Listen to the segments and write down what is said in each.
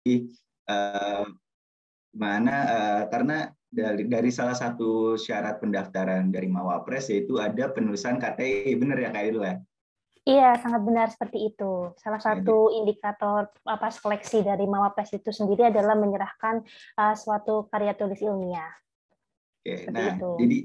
eh, mana karena dari salah satu syarat pendaftaran dari Mawapres yaitu ada penulisan KTI, benar ya Kak Idul ya? Iya, sangat benar seperti itu. Salah Nah, satu indikator seleksi dari Mawapres itu sendiri adalah menyerahkan suatu karya tulis ilmiah. Oke, Seperti nah itu. jadi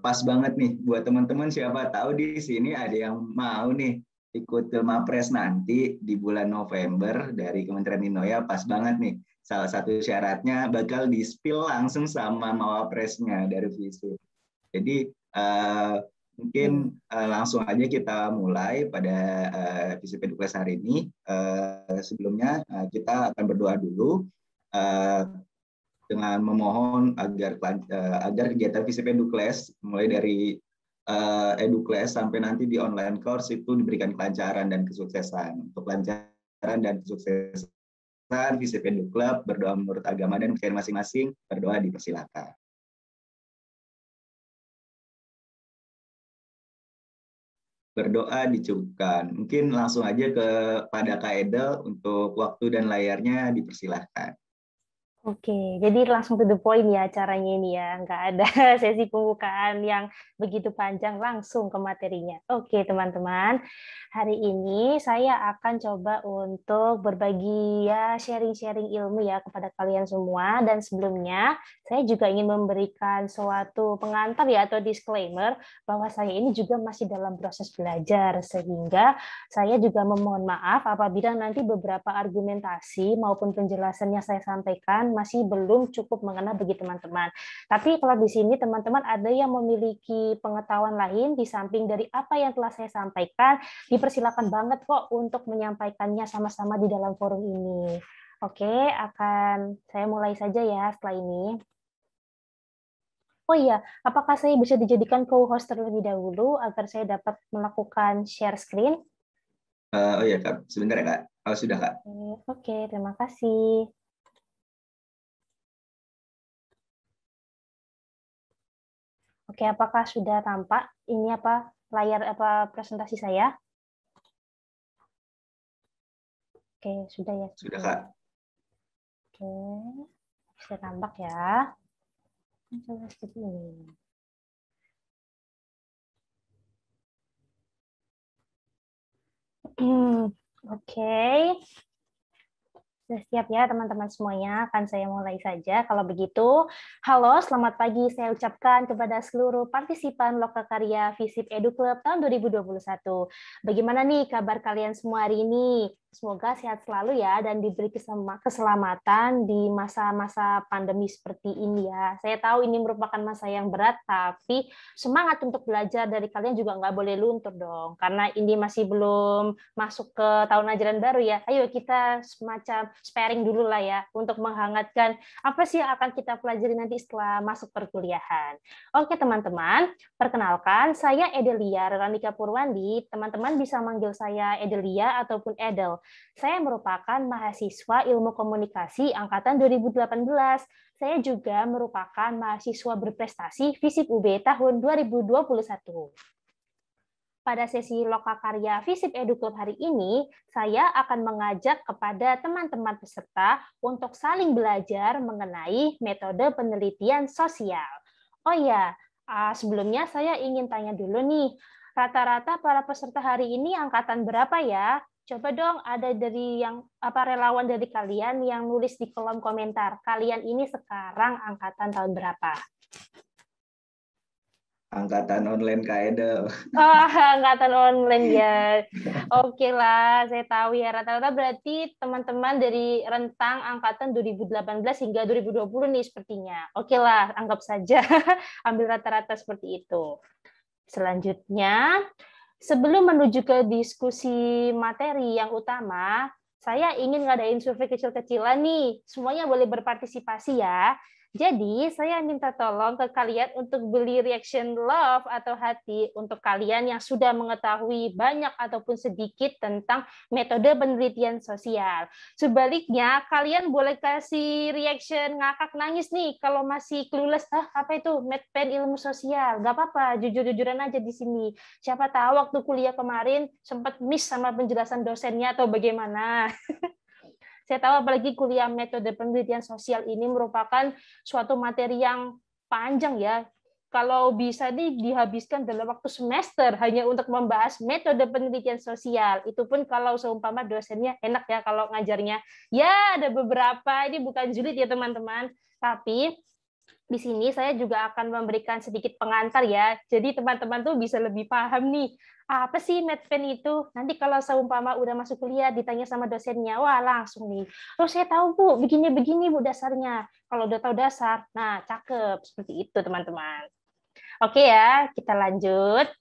pas banget nih buat teman-teman, siapa tahu di sini ada yang mau nih ikut Mapres nanti di bulan November dari Kementerian Indoya, pas banget nih. Salah satu syaratnya bakal di-spill langsung sama Mawapresnya dari FISIP. Jadi mungkin langsung aja kita mulai pada FISIP Edukles hari ini. Sebelumnya kita akan berdoa dulu dengan memohon agar kegiatan FISIP Edukles mulai dari Edukles sampai nanti di online course itu diberikan kelancaran dan kesuksesan. Untuk kelancaran dan kesuksesan FISIP Eduklub berdoa menurut agama dan kepercayaan masing-masing. Berdoa dipersilakan. Berdoa dicukupkan. Mungkin langsung aja kepada Kak Edel untuk waktu dan layarnya dipersilahkan. Oke, jadi langsung to the point ya acaranya ini ya, nggak ada sesi pembukaan yang begitu panjang, langsung ke materinya. Oke teman-teman, hari ini saya akan coba untuk berbagi ya sharing-sharing ilmu ya kepada kalian semua, dan sebelumnya saya juga ingin memberikan suatu pengantar ya atau disclaimer bahwa saya ini juga masih dalam proses belajar, sehingga saya juga memohon maaf apabila nanti beberapa argumentasi maupun penjelasannya saya sampaikan masih belum cukup mengena bagi teman-teman. Tapi kalau di sini teman-teman ada yang memiliki pengetahuan lain di samping dari apa yang telah saya sampaikan, dipersilakan banget kok untuk menyampaikannya sama-sama di dalam forum ini. Oke, akan saya mulai saja ya setelah ini. Oh iya, apakah saya bisa dijadikan co-host terlebih dahulu agar saya dapat melakukan share screen? Oh iya Kak, sebentar ya Kak. Oh sudah Kak. Oke, terima kasih. Oke, apakah sudah tampak ini layar presentasi saya? Oke, sudah ya. Sudah Kak. Oke, bisa tampak ya. Coba seperti ini. Oke. Sudah siap ya teman-teman semuanya, akan saya mulai saja. Kalau begitu, halo, selamat pagi saya ucapkan kepada seluruh partisipan Lokakarya FISIP Eduklub tahun 2021. Bagaimana nih kabar kalian semua hari ini? Semoga sehat selalu ya dan diberi keselamatan di masa-masa pandemi seperti ini ya. Saya tahu ini merupakan masa yang berat, tapi semangat untuk belajar dari kalian juga nggak boleh luntur dong, karena ini masih belum masuk ke tahun ajaran baru ya. Ayo kita semacam sparing dulu lah ya untuk menghangatkan apa sih yang akan kita pelajari nanti setelah masuk perkuliahan. Oke teman-teman, perkenalkan saya Edelia Ranika Purwandi. Teman-teman bisa manggil saya Edelia ataupun Edel. Saya merupakan mahasiswa Ilmu Komunikasi angkatan 2018. Saya juga merupakan mahasiswa berprestasi FISIP UB tahun 2021. Pada sesi Lokakarya FISIP Eduklub hari ini, saya akan mengajak kepada teman-teman peserta untuk saling belajar mengenai metode penelitian sosial. Oh ya, sebelumnya saya ingin tanya dulu nih, rata-rata para peserta hari ini angkatan berapa ya? Coba dong ada dari yang relawan dari kalian yang nulis di kolom komentar. Kalian ini sekarang angkatan tahun berapa? Angkatan online Kak Edel. Oh, angkatan online ya. Oke lah, saya tahu ya. Rata-rata berarti teman-teman dari rentang angkatan 2018 hingga 2020 nih sepertinya. Oke lah, anggap saja ambil rata-rata seperti itu. Selanjutnya, sebelum menuju ke diskusi materi yang utama, saya ingin ngadain survei kecil-kecilan nih. Semuanya boleh berpartisipasi ya. Jadi, saya minta tolong ke kalian untuk beli reaction love atau hati untuk kalian yang sudah mengetahui banyak ataupun sedikit tentang metode penelitian sosial. Sebaliknya, kalian boleh kasih reaction ngakak nangis nih kalau masih clueless, apa itu medpen ilmu sosial? Gak apa-apa, jujur-jujuran aja di sini. Siapa tahu waktu kuliah kemarin sempat miss sama penjelasan dosennya atau bagaimana. Saya tahu apalagi kuliah metode penelitian sosial ini merupakan suatu materi yang panjang ya. Kalau bisa dihabiskan dalam waktu semester hanya untuk membahas metode penelitian sosial. Itu pun kalau seumpama dosennya enak ya kalau ngajarnya. Ya, ada beberapa, ini bukan julid ya teman-teman. Tapi di sini saya juga akan memberikan sedikit pengantar ya. Jadi teman-teman tuh bisa lebih paham nih. Apa sih medpen itu? Nanti kalau seumpama udah masuk kuliah ditanya sama dosennya, wah langsung nih. Oh saya tahu Bu, begini-begini Bu dasarnya. Kalau udah tahu dasar, nah cakep. Seperti itu teman-teman. Oke ya, kita lanjut.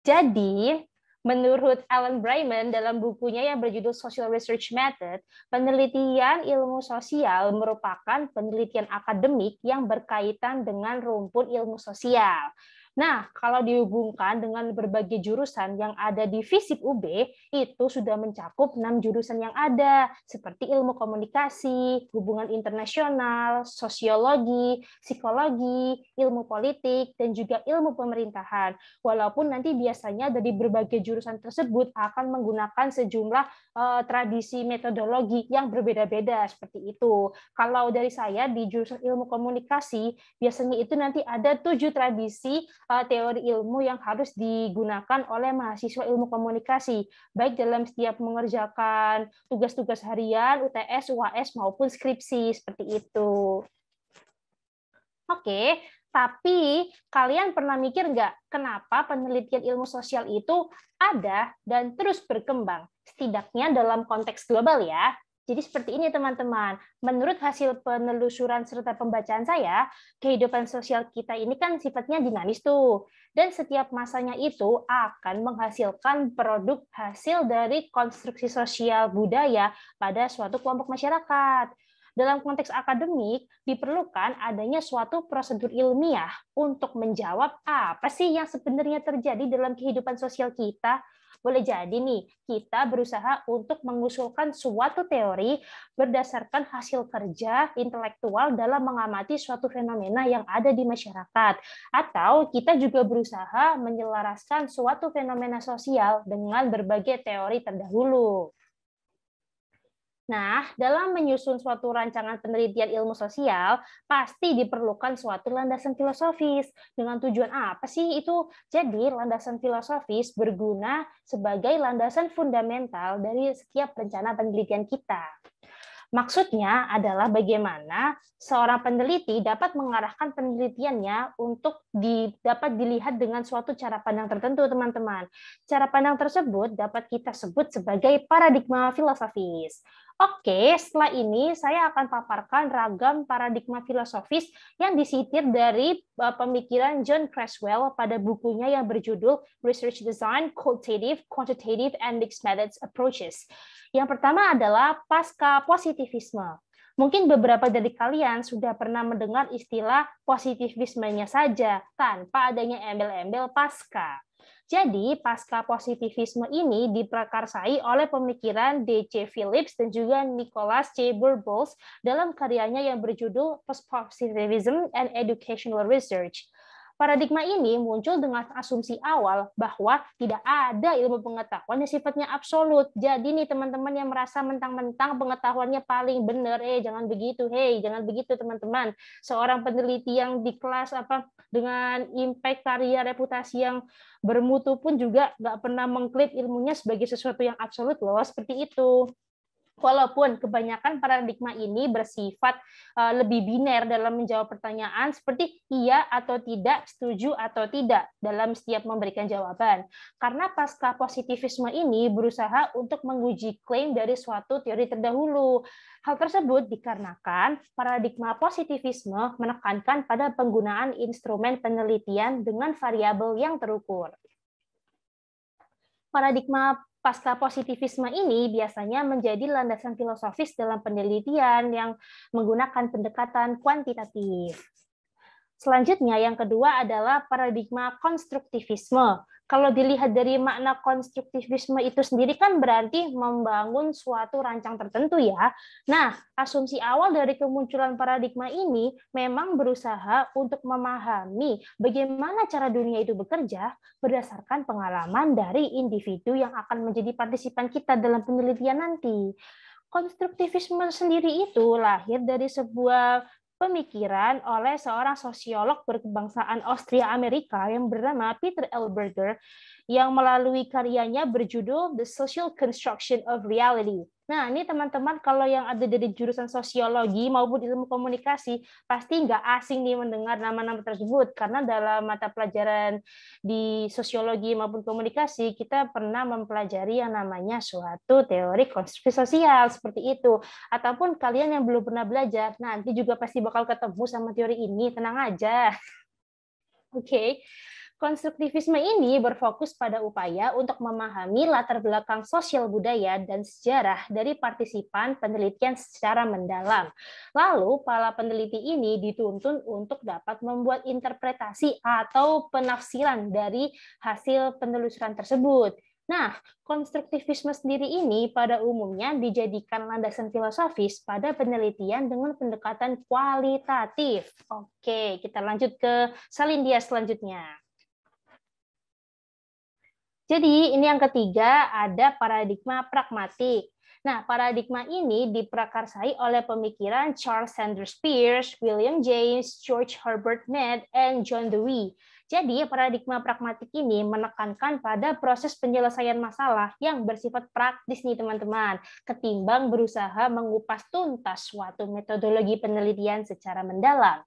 Jadi, menurut Alan Bryman dalam bukunya yang berjudul Social Research Method, penelitian ilmu sosial merupakan penelitian akademik yang berkaitan dengan rumpun ilmu sosial. Nah, kalau dihubungkan dengan berbagai jurusan yang ada di FISIP UB, itu sudah mencakup 6 jurusan yang ada, seperti ilmu komunikasi, hubungan internasional, sosiologi, psikologi, ilmu politik, dan juga ilmu pemerintahan. Walaupun nanti biasanya dari berbagai jurusan tersebut akan menggunakan sejumlah tradisi metodologi yang berbeda-beda, seperti itu. Kalau dari saya di jurusan ilmu komunikasi, biasanya itu nanti ada 7 tradisi teori ilmu yang harus digunakan oleh mahasiswa ilmu komunikasi, baik dalam setiap mengerjakan tugas-tugas harian, UTS, UAS, maupun skripsi, seperti itu. Oke, tapi kalian pernah mikir nggak kenapa penelitian ilmu sosial itu ada dan terus berkembang, setidaknya dalam konteks global ya. Jadi seperti ini teman-teman, menurut hasil penelusuran serta pembacaan saya, kehidupan sosial kita ini kan sifatnya dinamis tuh. Dan setiap masanya itu akan menghasilkan produk hasil dari konstruksi sosial budaya pada suatu kelompok masyarakat. Dalam konteks akademik, diperlukan adanya suatu prosedur ilmiah untuk menjawab apa sih yang sebenarnya terjadi dalam kehidupan sosial kita. Boleh jadi nih, kita berusaha untuk mengusulkan suatu teori berdasarkan hasil kerja intelektual dalam mengamati suatu fenomena yang ada di masyarakat. Atau kita juga berusaha menyelaraskan suatu fenomena sosial dengan berbagai teori terdahulu. Nah, dalam menyusun suatu rancangan penelitian ilmu sosial, pasti diperlukan suatu landasan filosofis. Dengan tujuan apa sih itu? Jadi, landasan filosofis berguna sebagai landasan fundamental dari setiap rencana penelitian kita. Maksudnya adalah bagaimana seorang peneliti dapat mengarahkan penelitiannya untuk dapat dilihat dengan suatu cara pandang tertentu, teman-teman. Cara pandang tersebut dapat kita sebut sebagai paradigma filosofis. Oke, setelah ini saya akan paparkan ragam paradigma filosofis yang disitir dari pemikiran John Creswell pada bukunya yang berjudul Research Design, Qualitative, Quantitative, and Mixed Methods Approaches. Yang pertama adalah pasca positivisme. Mungkin beberapa dari kalian sudah pernah mendengar istilah positivismenya saja tanpa adanya embel-embel pasca. Jadi, pasca positivisme ini diprakarsai oleh pemikiran D.C. Phillips dan juga Nicholas C. Borbos dalam karyanya yang berjudul Post-Positivism and Educational Research. Paradigma ini muncul dengan asumsi awal bahwa tidak ada ilmu pengetahuan yang sifatnya absolut. Jadi nih teman-teman yang merasa mentang-mentang pengetahuannya paling benar, jangan begitu, jangan begitu teman-teman. Seorang peneliti yang di kelas dengan impact karya reputasi yang bermutu pun juga nggak pernah mengklaim ilmunya sebagai sesuatu yang absolut loh, seperti itu. Walaupun kebanyakan paradigma ini bersifat lebih biner dalam menjawab pertanyaan seperti iya atau tidak, setuju atau tidak dalam setiap memberikan jawaban. Karena pasca positivisme ini berusaha untuk menguji klaim dari suatu teori terdahulu. Hal tersebut dikarenakan paradigma positivisme menekankan pada penggunaan instrumen penelitian dengan variabel yang terukur. Paradigma pasca positivisme ini biasanya menjadi landasan filosofis dalam penelitian yang menggunakan pendekatan kuantitatif. Selanjutnya, yang kedua adalah paradigma konstruktivisme. Kalau dilihat dari makna konstruktivisme itu sendiri kan berarti membangun suatu rancang tertentu ya. Nah, asumsi awal dari kemunculan paradigma ini memang berusaha untuk memahami bagaimana cara dunia itu bekerja berdasarkan pengalaman dari individu yang akan menjadi partisipan kita dalam penelitian nanti. Konstruktivisme sendiri itu lahir dari sebuah pemikiran oleh seorang sosiolog berkebangsaan Austria Amerika yang bernama Peter L. Berger yang melalui karyanya berjudul The Social Construction of Reality. Nah, ini teman-teman kalau yang ada dari jurusan sosiologi maupun ilmu komunikasi pasti nggak asing nih mendengar nama-nama tersebut karena dalam mata pelajaran di sosiologi maupun komunikasi kita pernah mempelajari yang namanya suatu teori konstruksi sosial seperti itu. Ataupun kalian yang belum pernah belajar nanti juga pasti bakal ketemu sama teori ini, tenang aja. Oke. Konstruktivisme ini berfokus pada upaya untuk memahami latar belakang sosial budaya dan sejarah dari partisipan penelitian secara mendalam. Lalu, para peneliti ini dituntun untuk dapat membuat interpretasi atau penafsiran dari hasil penelusuran tersebut. Nah, konstruktivisme sendiri ini pada umumnya dijadikan landasan filosofis pada penelitian dengan pendekatan kualitatif. Oke, kita lanjut ke Salindia selanjutnya. Jadi ini yang ketiga ada paradigma pragmatik. Nah, paradigma ini diprakarsai oleh pemikiran Charles Sanders Peirce, William James, George Herbert Mead, and John Dewey. Jadi paradigma pragmatik ini menekankan pada proses penyelesaian masalah yang bersifat praktis nih teman-teman, ketimbang berusaha mengupas tuntas suatu metodologi penelitian secara mendalam.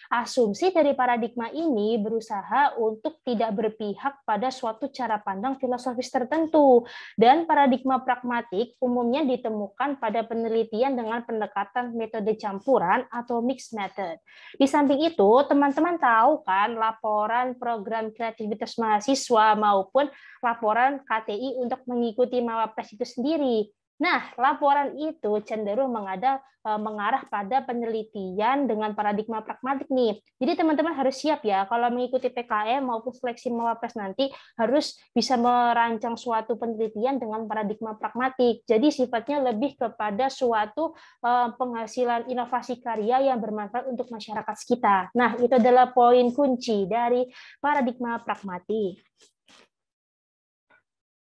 Asumsi dari paradigma ini berusaha untuk tidak berpihak pada suatu cara pandang filosofis tertentu, dan paradigma pragmatik umumnya ditemukan pada penelitian dengan pendekatan metode campuran atau mixed method. Di samping itu, teman-teman tahu kan laporan program kreativitas mahasiswa maupun laporan KTI untuk mengikuti Mawapres itu sendiri. Nah, laporan itu cenderung mengarah pada penelitian dengan paradigma pragmatik nih. Jadi teman-teman harus siap ya, kalau mengikuti PKM maupun seleksi Mawapres nanti harus bisa merancang suatu penelitian dengan paradigma pragmatik. Jadi sifatnya lebih kepada suatu penghasilan inovasi karya yang bermanfaat untuk masyarakat sekitar. Nah, itu adalah poin kunci dari paradigma pragmatik.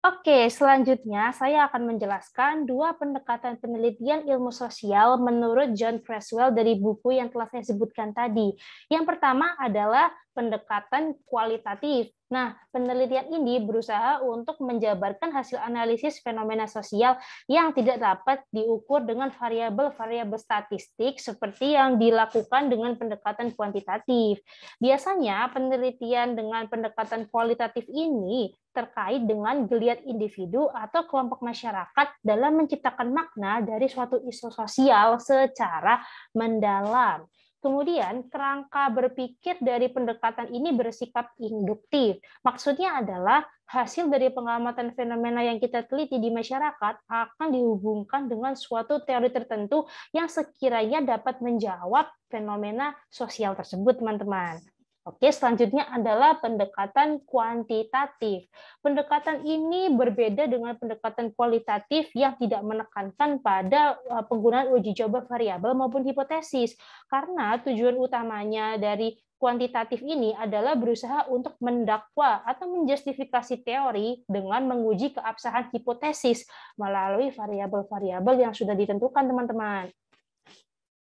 Oke, selanjutnya saya akan menjelaskan dua pendekatan penelitian ilmu sosial menurut John Creswell dari buku yang telah saya sebutkan tadi. Yang pertama adalah pendekatan kualitatif. Nah, penelitian ini berusaha untuk menjabarkan hasil analisis fenomena sosial yang tidak dapat diukur dengan variabel-variabel statistik seperti yang dilakukan dengan pendekatan kuantitatif. Biasanya penelitian dengan pendekatan kualitatif ini terkait dengan geliat individu atau kelompok masyarakat dalam menciptakan makna dari suatu isu sosial secara mendalam. Kemudian, kerangka berpikir dari pendekatan ini bersikap induktif. Maksudnya adalah hasil dari pengamatan fenomena yang kita teliti di masyarakat akan dihubungkan dengan suatu teori tertentu yang sekiranya dapat menjawab fenomena sosial tersebut, teman-teman. Oke, selanjutnya adalah pendekatan kuantitatif. Pendekatan ini berbeda dengan pendekatan kualitatif yang tidak menekankan pada penggunaan uji coba variabel maupun hipotesis, karena tujuan utamanya dari kuantitatif ini adalah berusaha untuk mendakwa atau menjustifikasi teori dengan menguji keabsahan hipotesis melalui variabel-variabel yang sudah ditentukan, teman-teman.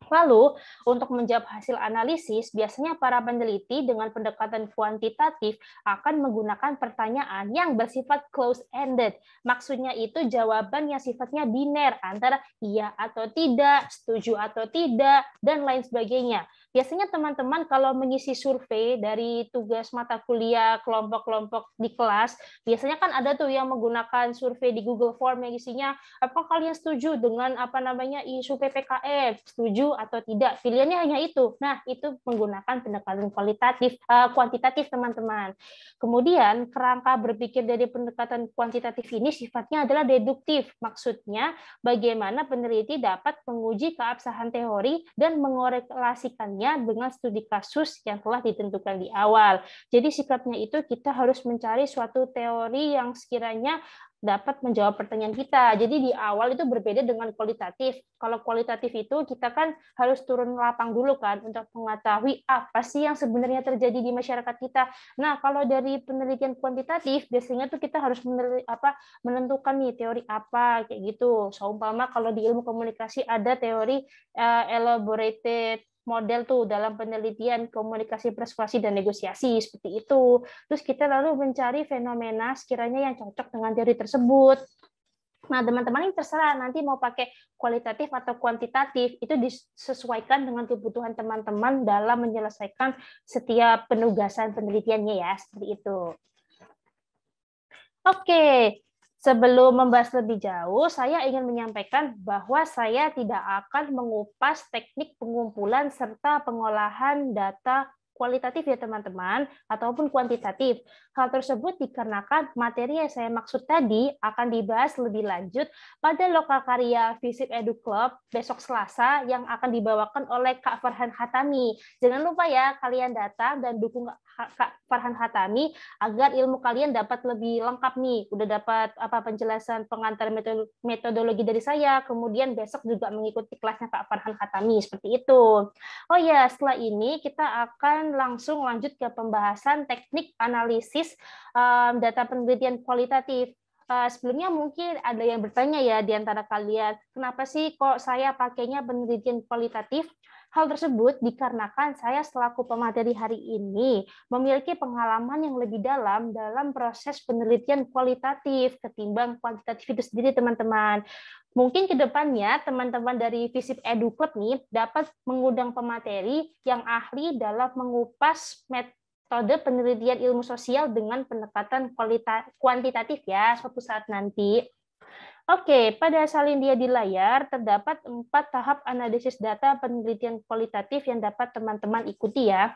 Lalu, untuk menjawab hasil analisis, biasanya para peneliti dengan pendekatan kuantitatif akan menggunakan pertanyaan yang bersifat close-ended. Maksudnya itu jawaban yang sifatnya biner, antara iya atau tidak, setuju atau tidak, dan lain sebagainya. Biasanya teman-teman kalau mengisi survei dari tugas mata kuliah kelompok-kelompok di kelas, biasanya kan ada tuh yang menggunakan survei di Google Form yang isinya, apa kalian setuju dengan isu PPKM? Setuju atau tidak? Pilihannya hanya itu. Nah, itu menggunakan pendekatan kuantitatif, teman-teman. Kemudian, kerangka berpikir dari pendekatan kuantitatif ini sifatnya adalah deduktif. Maksudnya, bagaimana peneliti dapat menguji keabsahan teori dan mengorelasikannya mengukurnya dengan studi kasus yang telah ditentukan di awal. Jadi sikapnya itu kita harus mencari suatu teori yang sekiranya dapat menjawab pertanyaan kita. Jadi di awal itu berbeda dengan kualitatif. Kalau kualitatif itu kita kan harus turun lapang dulu kan untuk mengetahui apa sih yang sebenarnya terjadi di masyarakat kita. Nah, kalau dari penelitian kuantitatif biasanya tuh kita harus menentukan nih teori apa kayak gitu. Seumpama kalau di ilmu komunikasi ada teori elaborated model tuh dalam penelitian komunikasi persuasi dan negosiasi seperti itu. Terus kita lalu mencari fenomena sekiranya yang cocok dengan teori tersebut. Nah, teman-teman ini terserah nanti mau pakai kualitatif atau kuantitatif, itu disesuaikan dengan kebutuhan teman-teman dalam menyelesaikan setiap penugasan penelitiannya ya, seperti itu. Oke, sebelum membahas lebih jauh, saya ingin menyampaikan bahwa saya tidak akan mengupas teknik pengumpulan serta pengolahan data kualitatif ya teman-teman, ataupun kuantitatif. Hal tersebut dikarenakan materi yang saya maksud tadi akan dibahas lebih lanjut pada Lokakarya FISIP Edu Club besok Selasa yang akan dibawakan oleh Kak Farhan Hatami. Jangan lupa ya, kalian datang dan dukung Kak Farhan Hatami agar ilmu kalian dapat lebih lengkap nih. Udah dapat penjelasan pengantar metodologi dari saya, kemudian besok juga mengikuti kelasnya Kak Farhan Hatami, seperti itu. Oh ya, setelah ini kita akan langsung lanjut ke pembahasan teknik analisis data penelitian kualitatif. Sebelumnya mungkin ada yang bertanya ya di antara kalian, kenapa sih kok saya pakainya penelitian kualitatif? Hal tersebut dikarenakan saya selaku pemateri hari ini memiliki pengalaman yang lebih dalam proses penelitian kualitatif ketimbang kuantitatif itu sendiri, teman-teman. Mungkin ke depannya teman-teman dari FISIP Edu Club nih dapat mengundang pemateri yang ahli dalam mengupas metode penelitian ilmu sosial dengan pendekatan kuantitatif ya suatu saat nanti. Oke, pada salin dia di layar terdapat 4 tahap analisis data penelitian kualitatif yang dapat teman-teman ikuti ya.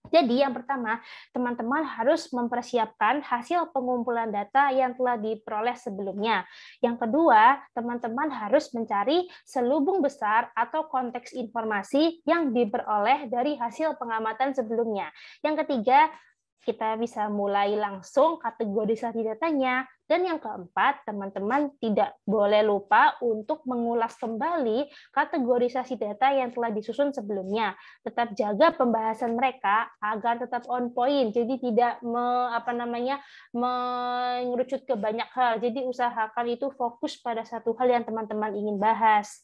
Jadi yang pertama, teman-teman harus mempersiapkan hasil pengumpulan data yang telah diperoleh sebelumnya. Yang kedua, teman-teman harus mencari selubung besar atau konteks informasi yang diperoleh dari hasil pengamatan sebelumnya. Yang ketiga, kita bisa mulai langsung kategorisasi datanya. Dan yang keempat, teman-teman tidak boleh lupa untuk mengulas kembali kategorisasi data yang telah disusun sebelumnya. Tetap jaga pembahasan mereka agar tetap on point, jadi tidak mengerucut ke banyak hal. Jadi usahakan itu fokus pada satu hal yang teman-teman ingin bahas.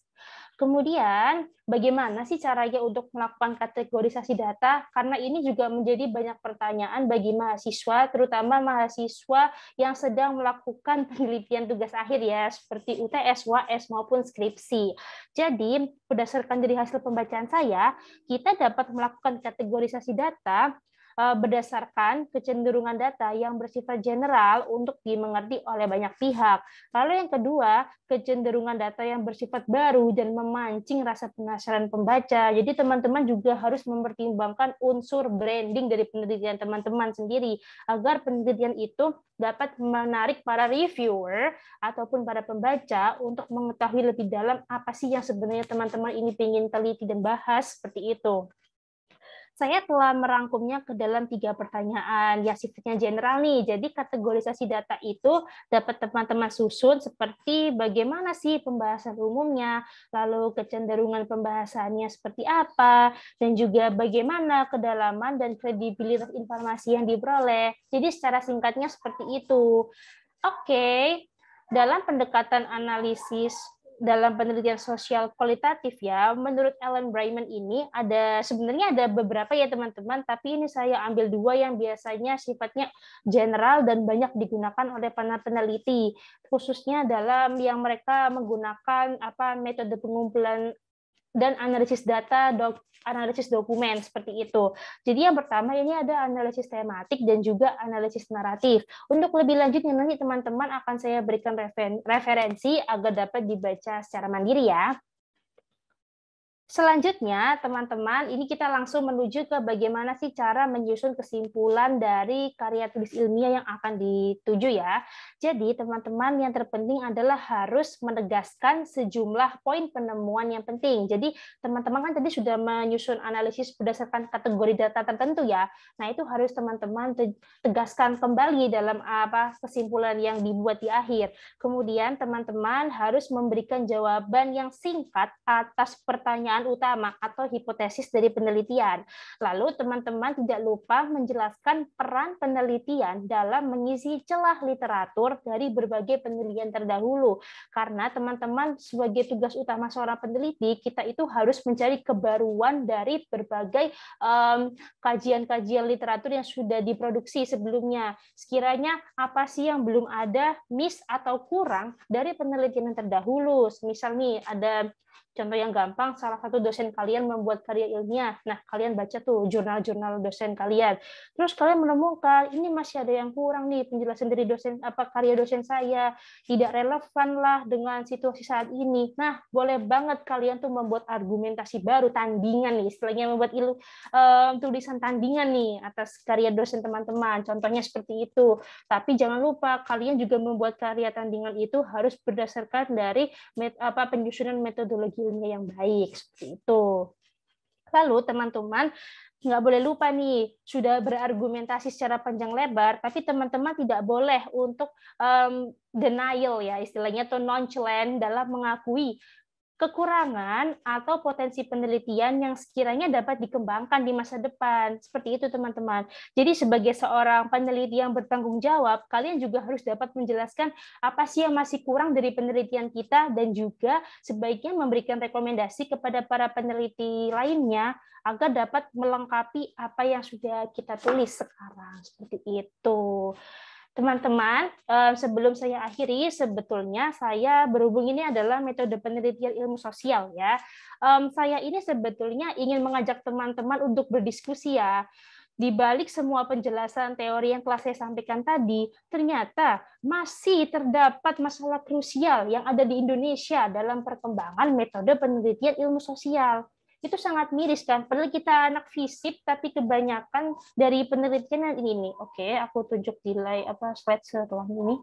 Kemudian, bagaimana sih caranya untuk melakukan kategorisasi data? Karena ini juga menjadi banyak pertanyaan bagi mahasiswa, terutama mahasiswa yang sedang melakukan penelitian tugas akhir ya, seperti UTS, UAS, maupun skripsi. Jadi, berdasarkan dari hasil pembacaan saya, kita dapat melakukan kategorisasi data berdasarkan kecenderungan data yang bersifat general untuk dimengerti oleh banyak pihak. Lalu yang kedua, kecenderungan data yang bersifat baru dan memancing rasa penasaran pembaca. Jadi teman-teman juga harus mempertimbangkan unsur branding dari penelitian teman-teman sendiri agar penelitian itu dapat menarik para reviewer ataupun para pembaca untuk mengetahui lebih dalam apa sih yang sebenarnya teman-teman ini ingin teliti dan bahas, seperti itu. Saya telah merangkumnya ke dalam 3 pertanyaan yang sifatnya general nih. Jadi kategorisasi data itu dapat teman-teman susun seperti bagaimana sih pembahasan umumnya, lalu kecenderungan pembahasannya seperti apa, dan juga bagaimana kedalaman dan kredibilitas informasi yang diperoleh. Jadi secara singkatnya seperti itu. Oke, dalam pendekatan analisis dalam penelitian sosial kualitatif ya, menurut Alan Bryman ini sebenarnya ada beberapa ya teman-teman, tapi ini saya ambil 2 yang biasanya sifatnya general dan banyak digunakan oleh para peneliti, khususnya dalam yang mereka menggunakan metode pengumpulan dan analisis data, analisis dokumen seperti itu. Jadi yang pertama ini ada analisis tematik dan juga analisis naratif. Untuk lebih lanjutnya nanti teman-teman akan saya berikan referensi agar dapat dibaca secara mandiri ya. Selanjutnya, teman-teman, ini kita langsung menuju ke bagaimana sih cara menyusun kesimpulan dari karya tulis ilmiah yang akan dituju ya. Jadi, teman-teman, yang terpenting adalah harus menegaskan sejumlah poin penemuan yang penting. Jadi, teman-teman kan tadi sudah menyusun analisis berdasarkan kategori data tertentu ya. Nah, itu harus teman-teman tegaskan kembali dalam kesimpulan yang dibuat di akhir. Kemudian, teman-teman harus memberikan jawaban yang singkat atas pertanyaan utama atau hipotesis dari penelitian. Lalu teman-teman tidak lupa menjelaskan peran penelitian dalam mengisi celah literatur dari berbagai penelitian terdahulu. Karena teman-teman sebagai tugas utama seorang peneliti, kita itu harus mencari kebaruan dari berbagai kajian-kajian literatur yang sudah diproduksi sebelumnya. Sekiranya apa sih yang belum ada, miss atau kurang dari penelitian yang terdahulu. Misal nih ada contoh yang gampang, salah satu dosen kalian membuat karya ilmiah. Nah, kalian baca tuh jurnal-jurnal dosen kalian. Terus kalian menemukan ini masih ada yang kurang nih penjelasan dari dosen karya dosen saya, tidak relevan lah dengan situasi saat ini. Nah, boleh banget kalian tuh membuat argumentasi baru, tandingan nih, istilahnya membuat tulisan tandingan nih atas karya dosen teman-teman. Contohnya seperti itu. Tapi jangan lupa kalian juga membuat karya tandingan itu harus berdasarkan dari penyusunan metodologi ilmiah yang baik, seperti itu. Lalu teman-teman nggak boleh lupa nih, sudah berargumentasi secara panjang lebar, tapi teman-teman tidak boleh untuk denial ya, istilahnya atau nonchalant dalam mengakui kekurangan atau potensi penelitian yang sekiranya dapat dikembangkan di masa depan. Seperti itu, teman-teman. Jadi sebagai seorang peneliti yang bertanggung jawab, kalian juga harus dapat menjelaskan apa sih yang masih kurang dari penelitian kita dan juga sebaiknya memberikan rekomendasi kepada para peneliti lainnya agar dapat melengkapi apa yang sudah kita tulis sekarang. Seperti itu. Teman-teman, sebelum saya akhiri, sebetulnya saya berhubung ini adalah metode penelitian ilmu sosial ya. Saya ini sebetulnya ingin mengajak teman-teman untuk berdiskusi ya. Di balik semua penjelasan teori yang telah saya sampaikan tadi, ternyata masih terdapat masalah krusial yang ada di Indonesia dalam perkembangan metode penelitian ilmu sosial. Itu sangat miris kan, padahal kita anak FISIP tapi kebanyakan dari penelitian ini nih. Oke, aku tunjuk di slide setelah ini.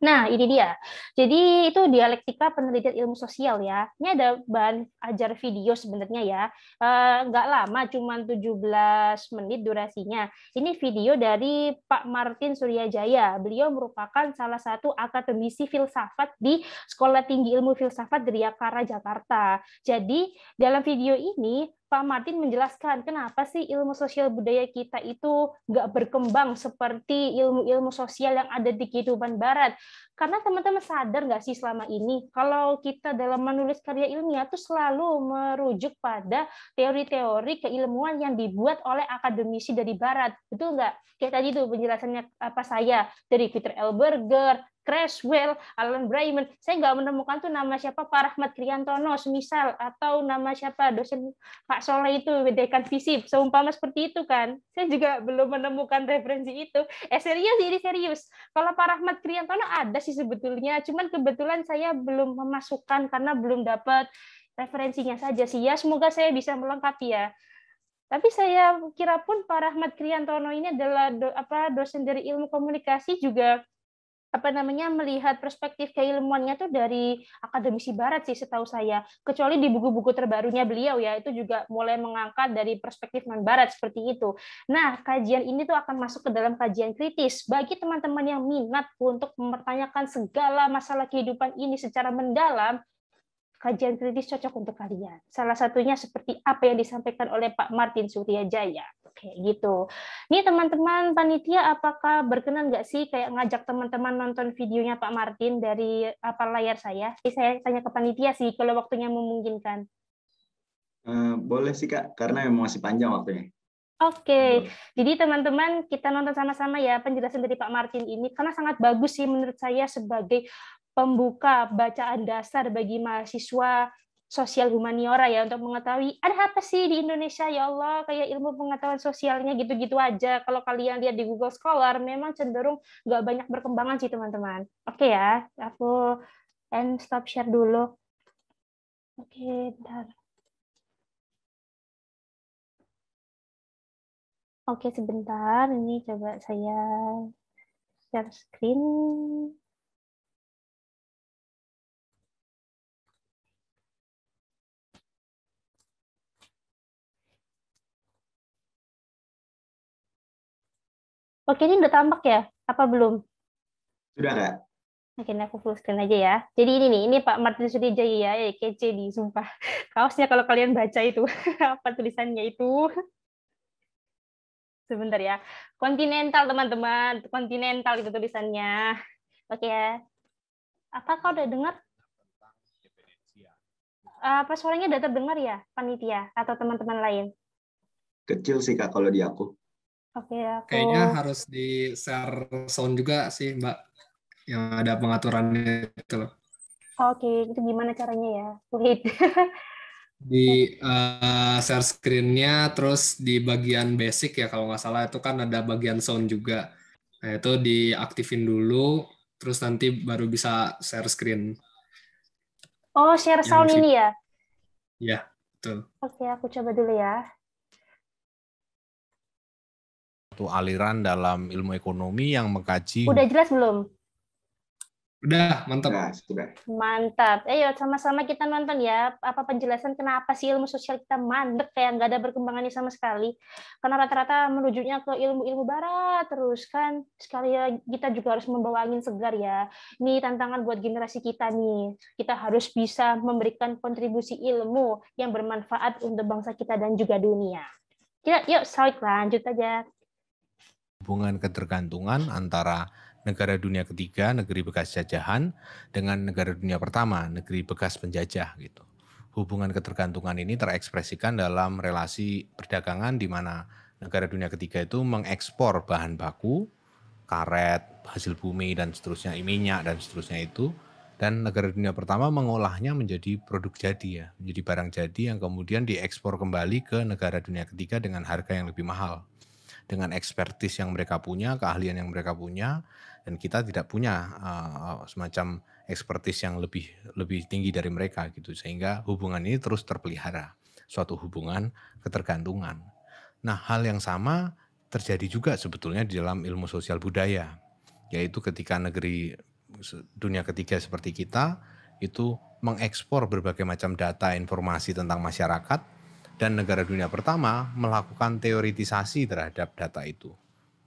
Nah, ini dia. Jadi itu dialektika penelitian ilmu sosial ya. Ini ada bahan ajar video sebenarnya ya. Nggak lama, cuma 17 menit durasinya. Ini video dari Pak Martin Suryajaya. Beliau merupakan salah satu akademisi filsafat di Sekolah Tinggi Ilmu Filsafat Dryakara, Jakarta. Jadi dalam video ini Pak Martin menjelaskan kenapa sih ilmu sosial budaya kita itu nggak berkembang seperti ilmu-ilmu sosial yang ada di kehidupan barat. Karena teman-teman sadar nggak sih selama ini, kalau kita dalam menulis karya ilmiah itu selalu merujuk pada teori-teori keilmuan yang dibuat oleh akademisi dari barat. Betul nggak? Kayak tadi tuh penjelasannya saya dari Peter L. Berger, Creswell, Alan Brayman. Saya nggak menemukan tuh nama siapa Pak Rahmat Kriantono semisal, atau nama siapa dosen Pak Soleh itu dekan FISIP, seumpama seperti itu kan. Saya juga belum menemukan referensi itu. Serius, ini serius. Kalau Pak Rahmat Kriantono ada sih sebetulnya, cuman kebetulan saya belum memasukkan karena belum dapat referensinya saja sih ya. Semoga saya bisa melengkapi ya. Tapi saya kira pun Pak Rahmat Kriantono ini adalah dosen dari ilmu komunikasi juga melihat perspektif keilmuannya tuh dari akademisi barat sih setahu saya, kecuali di buku-buku terbarunya beliau ya, itu juga mulai mengangkat dari perspektif non barat seperti itu. Nah, kajian ini tuh akan masuk ke dalam kajian kritis bagi teman-teman yang minat untuk mempertanyakan segala masalah kehidupan ini secara mendalam. Kajian kritis cocok untuk kalian. Salah satunya seperti apa yang disampaikan oleh Pak Martin Suryajaya. Kayak gitu. Nih teman-teman panitia, apakah berkenan nggak sih kayak ngajak teman-teman nonton videonya Pak Martin dari layar saya? Jadi saya tanya ke panitia sih kalau waktunya memungkinkan. Boleh sih Kak, karena memang masih panjang waktunya. Oke, jadi teman-teman kita nonton sama-sama ya penjelasan dari Pak Martin ini, karena sangat bagus sih menurut saya sebagai pembuka bacaan dasar bagi mahasiswa sosial humaniora ya, untuk mengetahui ada apa sih di Indonesia ya Allah, kayak ilmu pengetahuan sosialnya gitu-gitu aja. Kalau kalian lihat di Google Scholar memang cenderung nggak banyak berkembangan sih teman-teman. Oke ya, aku stop share dulu. Oke, bentar. Oke, sebentar. Ini coba saya share screen. Oke, ini udah tampak ya? Apa belum? Sudah, Kak? Oke, ini aku full screen aja ya. Jadi ini nih, ini Pak Martin Sudijaya ya, kece nih, sumpah. Kaosnya kalau kalian baca itu, apa tulisannya itu? Sebentar ya. Continental, teman-teman. Continental itu tulisannya. Oke ya. Apa kau udah dengar? Apa suaranya udah terdengar ya, panitia atau teman-teman lain? Kecil sih, Kak, kalau di aku. Oke, aku... Kayaknya harus di share sound juga sih, Mbak, yang ada pengaturannya itu loh. Oke, itu gimana caranya ya? Wait. Di share screen-nya, terus di bagian basic ya kalau nggak salah itu kan ada bagian sound juga. Nah, itu diaktifin dulu, terus nanti baru bisa share screen. Oh, share Yang sound ini ya? ya, betul. Oke, aku coba dulu ya. Satu aliran dalam ilmu ekonomi yang mengkaji. Udah jelas belum? Udah, mantap. Nah, sudah. Mantap. Ayo sama-sama kita nonton ya. Apa penjelasan kenapa sih ilmu sosial kita mandek kayak nggak ada perkembangannya sama sekali. Karena rata-rata menunjuknya ke ilmu-ilmu barat terus kan. Sekali ya kita juga harus membawa angin segar ya. Ini tantangan buat generasi kita nih. Kita harus bisa memberikan kontribusi ilmu yang bermanfaat untuk bangsa kita dan juga dunia. Kita yuk Salik lanjut aja. Hubungan ketergantungan antara negara dunia ketiga, negeri bekas jajahan, dengan negara dunia pertama, negeri bekas penjajah gitu. Hubungan ketergantungan ini terekspresikan dalam relasi perdagangan di mana negara dunia ketiga itu mengekspor bahan baku, karet, hasil bumi dan seterusnya, minyak dan seterusnya itu, dan negara dunia pertama mengolahnya menjadi produk jadi ya, menjadi barang jadi yang kemudian diekspor kembali ke negara dunia ketiga dengan harga yang lebih mahal. Dengan ekspertis yang mereka punya, keahlian yang mereka punya, dan kita tidak punya semacam ekspertis yang lebih tinggi dari mereka gitu, sehingga hubungan ini terus terpelihara, suatu hubungan ketergantungan. Nah, hal yang sama terjadi juga sebetulnya di dalam ilmu sosial budaya, yaitu ketika negeri dunia ketiga seperti kita itu mengekspor berbagai macam data informasi tentang masyarakat, dan negara dunia pertama melakukan teoritisasi terhadap data itu,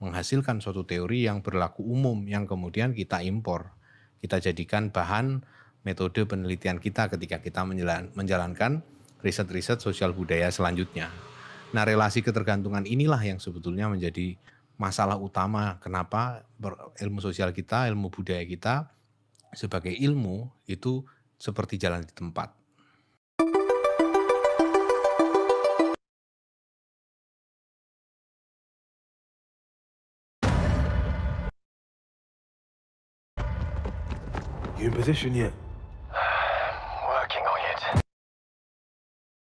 menghasilkan suatu teori yang berlaku umum yang kemudian kita impor, kita jadikan bahan metode penelitian kita ketika kita menjalankan riset-riset sosial budaya selanjutnya. Nah, relasi ketergantungan inilah yang sebetulnya menjadi masalah utama kenapa ilmu sosial kita, ilmu budaya kita sebagai ilmu itu seperti jalan di tempat. You in position yet? Working on it.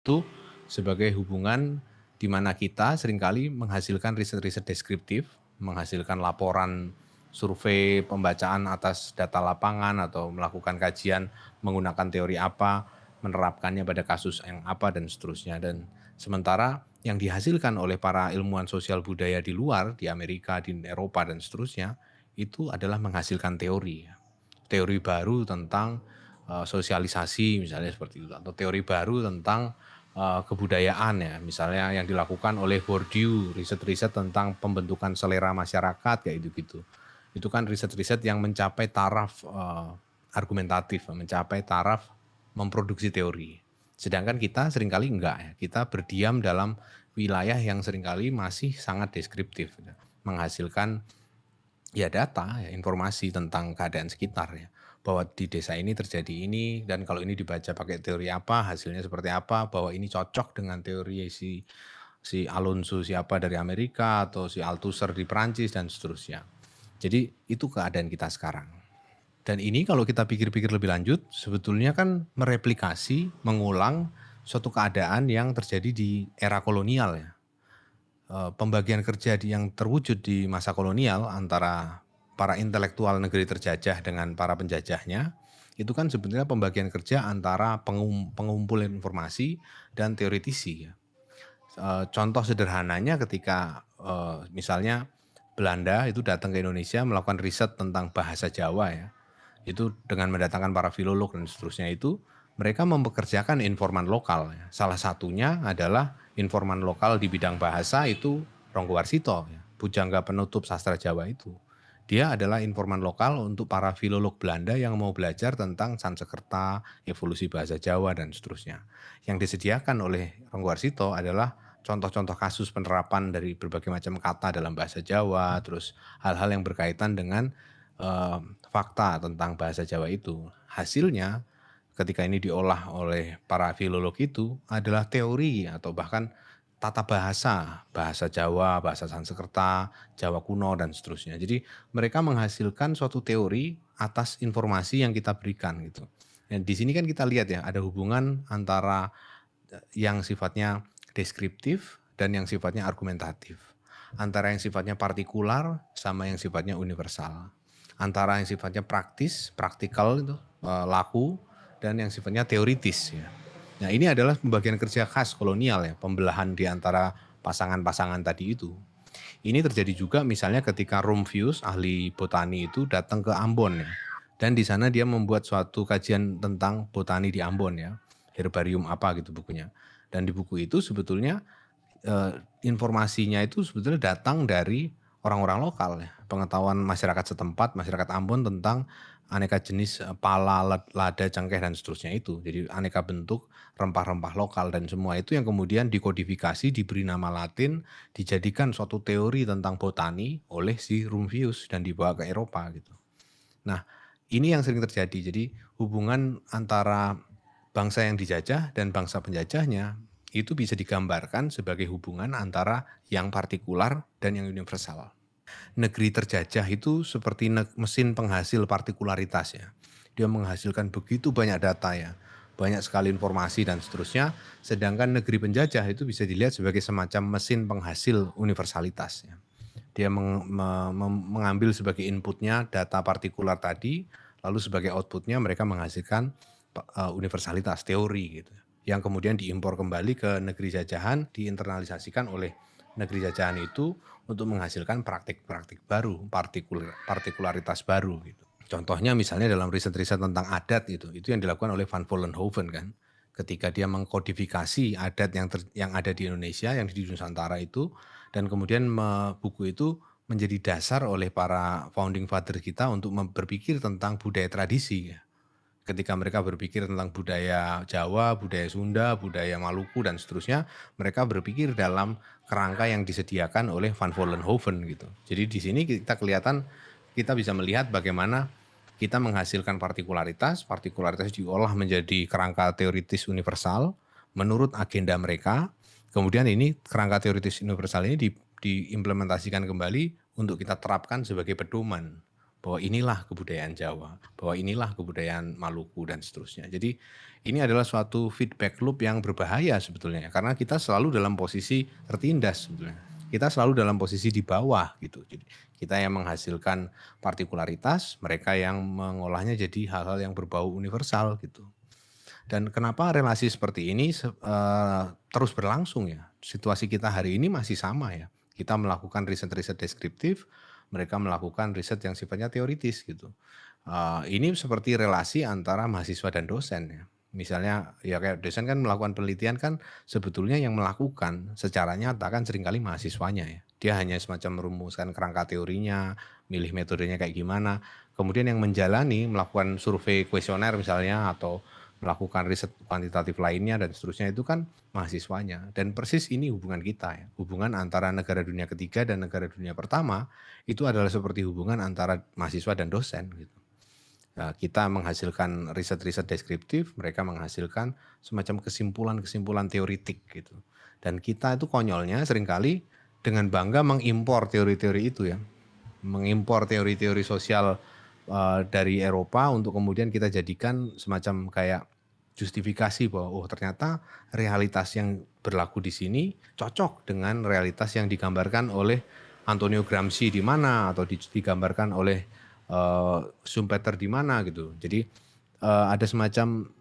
Itu sebagai hubungan di mana kita seringkali menghasilkan riset-riset deskriptif, menghasilkan laporan survei pembacaan atas data lapangan atau melakukan kajian menggunakan teori apa, menerapkannya pada kasus yang apa dan seterusnya. Dan sementara yang dihasilkan oleh para ilmuwan sosial budaya di luar, di Amerika, di Eropa dan seterusnya, itu adalah menghasilkan teori baru tentang sosialisasi misalnya seperti itu, atau teori baru tentang kebudayaan ya, misalnya yang dilakukan oleh Bourdieu, riset-riset tentang pembentukan selera masyarakat kayak gitu-gitu. Itu kan riset-riset yang mencapai taraf argumentatif, mencapai taraf memproduksi teori. Sedangkan kita seringkali enggak ya, kita berdiam dalam wilayah yang seringkali masih sangat deskriptif, ya, menghasilkan ya data, ya, informasi tentang keadaan sekitar ya, bahwa di desa ini terjadi ini, dan kalau ini dibaca pakai teori apa, hasilnya seperti apa, bahwa ini cocok dengan teori si Alonso siapa dari Amerika atau si Althusser di Perancis dan seterusnya. Jadi itu keadaan kita sekarang. Dan ini kalau kita pikir-pikir lebih lanjut, sebetulnya kan mereplikasi, mengulang suatu keadaan yang terjadi di era kolonial ya. Pembagian kerja yang terwujud di masa kolonial antara para intelektual negeri terjajah dengan para penjajahnya, itu kan sebenarnya pembagian kerja antara pengumpul informasi dan teoritisi. Ya. Contoh sederhananya ketika misalnya Belanda itu datang ke Indonesia melakukan riset tentang bahasa Jawa ya. Itu dengan mendatangkan para filolog dan seterusnya itu mereka mempekerjakan informan lokal ya. Salah satunya adalah informan lokal di bidang bahasa itu Ronggo Warsito ya, pujangga penutup sastra Jawa itu. Dia adalah informan lokal untuk para filolog Belanda yang mau belajar tentang Sanskerta, evolusi bahasa Jawa dan seterusnya. Yang disediakan oleh Ronggo Warsito adalah contoh-contoh kasus penerapan dari berbagai macam kata dalam bahasa Jawa, terus hal-hal yang berkaitan dengan fakta tentang bahasa Jawa itu. Hasilnya ketika ini diolah oleh para filolog itu adalah teori atau bahkan tata bahasa, bahasa Jawa, bahasa Sanskerta, Jawa kuno dan seterusnya. Jadi mereka menghasilkan suatu teori atas informasi yang kita berikan gitu. Dan di sini kan kita lihat ya ada hubungan antara yang sifatnya deskriptif dan yang sifatnya argumentatif. Antara yang sifatnya partikular sama yang sifatnya universal. Antara yang sifatnya praktis, praktikal itu laku dan yang sifatnya teoritis ya. Nah, ini adalah pembagian kerja khas kolonial ya, pembelahan di antara pasangan-pasangan tadi itu. Ini terjadi juga misalnya ketika Rumphius, ahli botani itu datang ke Ambon ya. Dan di sana dia membuat suatu kajian tentang botani di Ambon ya. Herbarium apa gitu bukunya. Dan di buku itu sebetulnya informasinya itu sebetulnya datang dari orang-orang lokal ya. Pengetahuan masyarakat setempat, masyarakat Ambon tentang aneka jenis pala, lada, cengkeh dan seterusnya itu. Jadi aneka bentuk rempah-rempah lokal dan semua itu yang kemudian dikodifikasi, diberi nama Latin, dijadikan suatu teori tentang botani oleh si Rumphius dan dibawa ke Eropa gitu. Nah, ini yang sering terjadi. Jadi hubungan antara bangsa yang dijajah dan bangsa penjajahnya itu bisa digambarkan sebagai hubungan antara yang partikular dan yang universal. Negeri terjajah itu seperti mesin penghasil partikularitas ya. Dia menghasilkan begitu banyak data ya, banyak sekali informasi dan seterusnya. Sedangkan negeri penjajah itu bisa dilihat sebagai semacam mesin penghasil universalitas ya. Dia mengambil sebagai inputnya data partikular tadi, lalu sebagai outputnya mereka menghasilkan universalitas, teori gitu. Yang kemudian diimpor kembali ke negeri jajahan, diinternalisasikan oleh negeri jajahan itu untuk menghasilkan praktik-praktik baru, partikularitas baru gitu. Contohnya misalnya dalam riset-riset tentang adat itu yang dilakukan oleh Van Vollenhoven kan. Ketika dia mengkodifikasi adat yang ada di Indonesia, yang di Nusantara itu, dan kemudian buku itu menjadi dasar oleh para founding father kita untuk berpikir tentang budaya tradisi ya. Ketika mereka berpikir tentang budaya Jawa, budaya Sunda, budaya Maluku dan seterusnya, mereka berpikir dalam kerangka yang disediakan oleh Van Vollenhoven gitu. Jadi di sini kita bisa melihat bagaimana kita menghasilkan partikularitas diolah menjadi kerangka teoritis universal menurut agenda mereka. Kemudian ini kerangka teoritis universal ini diimplementasikan kembali untuk kita terapkan sebagai pedoman. Bahwa inilah kebudayaan Jawa, bahwa inilah kebudayaan Maluku dan seterusnya. Jadi ini adalah suatu feedback loop yang berbahaya sebetulnya. Karena kita selalu dalam posisi tertindas sebetulnya. Kita selalu dalam posisi di bawah gitu. Jadi kita yang menghasilkan partikularitas, mereka yang mengolahnya jadi hal-hal yang berbau universal gitu. Dan kenapa relasi seperti ini terus berlangsung ya? Situasi kita hari ini masih sama ya. Kita melakukan riset-riset deskriptif, mereka melakukan riset yang sifatnya teoritis gitu. Ini seperti relasi antara mahasiswa dan dosen ya. Misalnya ya kayak dosen kan melakukan penelitian kan sebetulnya yang melakukan secara nyata kan seringkali mahasiswanya ya. Dia hanya semacam merumuskan kerangka teorinya, milih metodenya kayak gimana. Kemudian yang menjalani melakukan survei kuesioner misalnya atau melakukan riset kuantitatif lainnya dan seterusnya itu kan mahasiswanya. Dan persis ini hubungan kita ya. Hubungan antara negara dunia ketiga dan negara dunia pertama itu adalah seperti hubungan antara mahasiswa dan dosen gitu. Nah, kita menghasilkan riset-riset deskriptif, mereka menghasilkan semacam kesimpulan-kesimpulan teoritik gitu. Dan kita itu konyolnya seringkali dengan bangga mengimpor teori-teori itu ya. Mengimpor teori-teori sosial dari Eropa untuk kemudian kita jadikan semacam kayak justifikasi bahwa ternyata realitas yang berlaku di sini cocok dengan realitas yang digambarkan oleh Antonio Gramsci di mana atau digambarkan oleh Schumpeter di mana gitu. Jadi ada semacam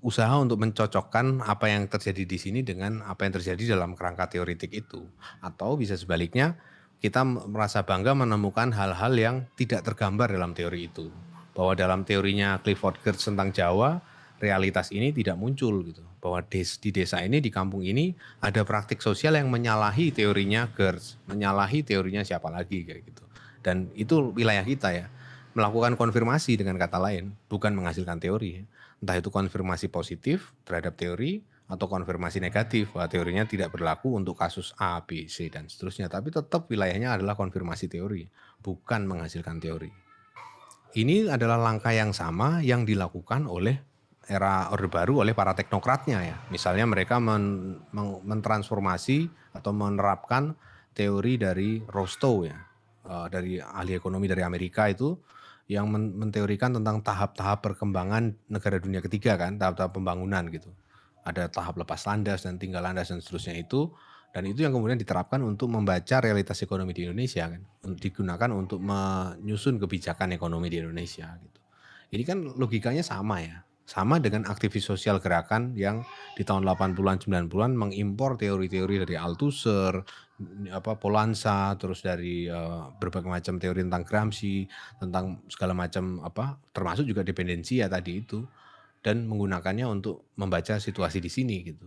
usaha untuk mencocokkan apa yang terjadi di sini dengan apa yang terjadi dalam kerangka teoritik itu. Atau bisa sebaliknya, kita merasa bangga menemukan hal-hal yang tidak tergambar dalam teori itu. Bahwa dalam teorinya Clifford Geertz tentang Jawa, realitas ini tidak muncul gitu. Bahwa di desa ini, di kampung ini ada praktik sosial yang menyalahi teorinya Geertz, menyalahi teorinya siapa lagi kayak gitu. Dan itu wilayah kita ya. Melakukan konfirmasi dengan kata lain, bukan menghasilkan teori. Entah itu konfirmasi positif terhadap teori atau konfirmasi negatif bahwa teorinya tidak berlaku untuk kasus A, B, C, dan seterusnya. Tapi tetap wilayahnya adalah konfirmasi teori, bukan menghasilkan teori. Ini adalah langkah yang sama yang dilakukan oleh era Orde Baru oleh para teknokratnya ya. Misalnya mereka mentransformasi atau menerapkan teori dari Rostow ya, dari ahli ekonomi dari Amerika itu, yang menteorikan tentang tahap-tahap perkembangan negara dunia ketiga kan, tahap-tahap pembangunan gitu. Ada tahap lepas landas dan tinggal landas dan seterusnya itu, dan itu yang kemudian diterapkan untuk membaca realitas ekonomi di Indonesia kan, digunakan untuk menyusun kebijakan ekonomi di Indonesia gitu. Ini kan logikanya sama ya, sama dengan aktivis sosial gerakan yang di tahun 80-an 90-an mengimpor teori-teori dari Althusser, Polanza, terus dari berbagai macam teori tentang Gramsci, tentang segala macam termasuk juga dependensi ya tadi itu, dan menggunakannya untuk membaca situasi di sini gitu.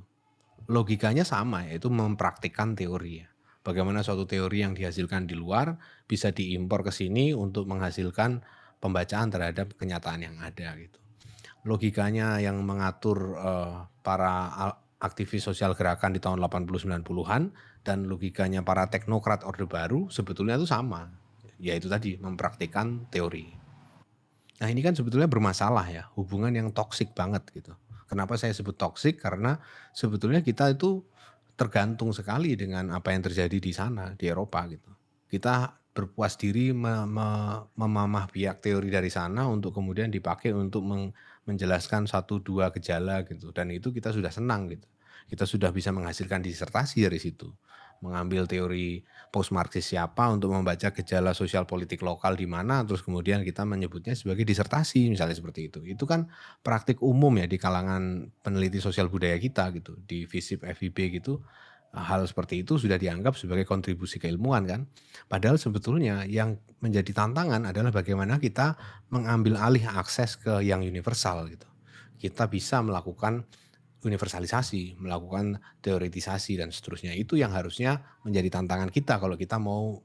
Logikanya sama, yaitu mempraktikkan teori ya. Bagaimana suatu teori yang dihasilkan di luar bisa diimpor ke sini untuk menghasilkan pembacaan terhadap kenyataan yang ada gitu. Logikanya yang mengatur para aktivis sosial gerakan di tahun 80-90-an dan logikanya para teknokrat Orde Baru sebetulnya itu sama, yaitu tadi mempraktikkan teori. Nah ini kan sebetulnya bermasalah ya, hubungan yang toksik banget gitu. Kenapa saya sebut toksik? Karena sebetulnya kita itu tergantung sekali dengan apa yang terjadi di sana, di Eropa gitu. Kita berpuas diri memamah biak teori dari sana untuk kemudian dipakai untuk menjelaskan 1-2 gejala gitu. Dan itu kita sudah senang gitu. Kita sudah bisa menghasilkan disertasi dari situ. Mengambil teori post-Marxis siapa untuk membaca gejala sosial politik lokal di mana, terus kemudian kita menyebutnya sebagai disertasi misalnya seperti itu. Itu kan praktik umum ya di kalangan peneliti sosial budaya kita gitu. Di FISIP, FIB gitu, hal seperti itu sudah dianggap sebagai kontribusi keilmuan kan. Padahal sebetulnya yang menjadi tantangan adalah bagaimana kita mengambil alih akses ke yang universal gitu. Kita bisa melakukan universalisasi, melakukan teoretisasi dan seterusnya. Itu yang harusnya menjadi tantangan kita kalau kita mau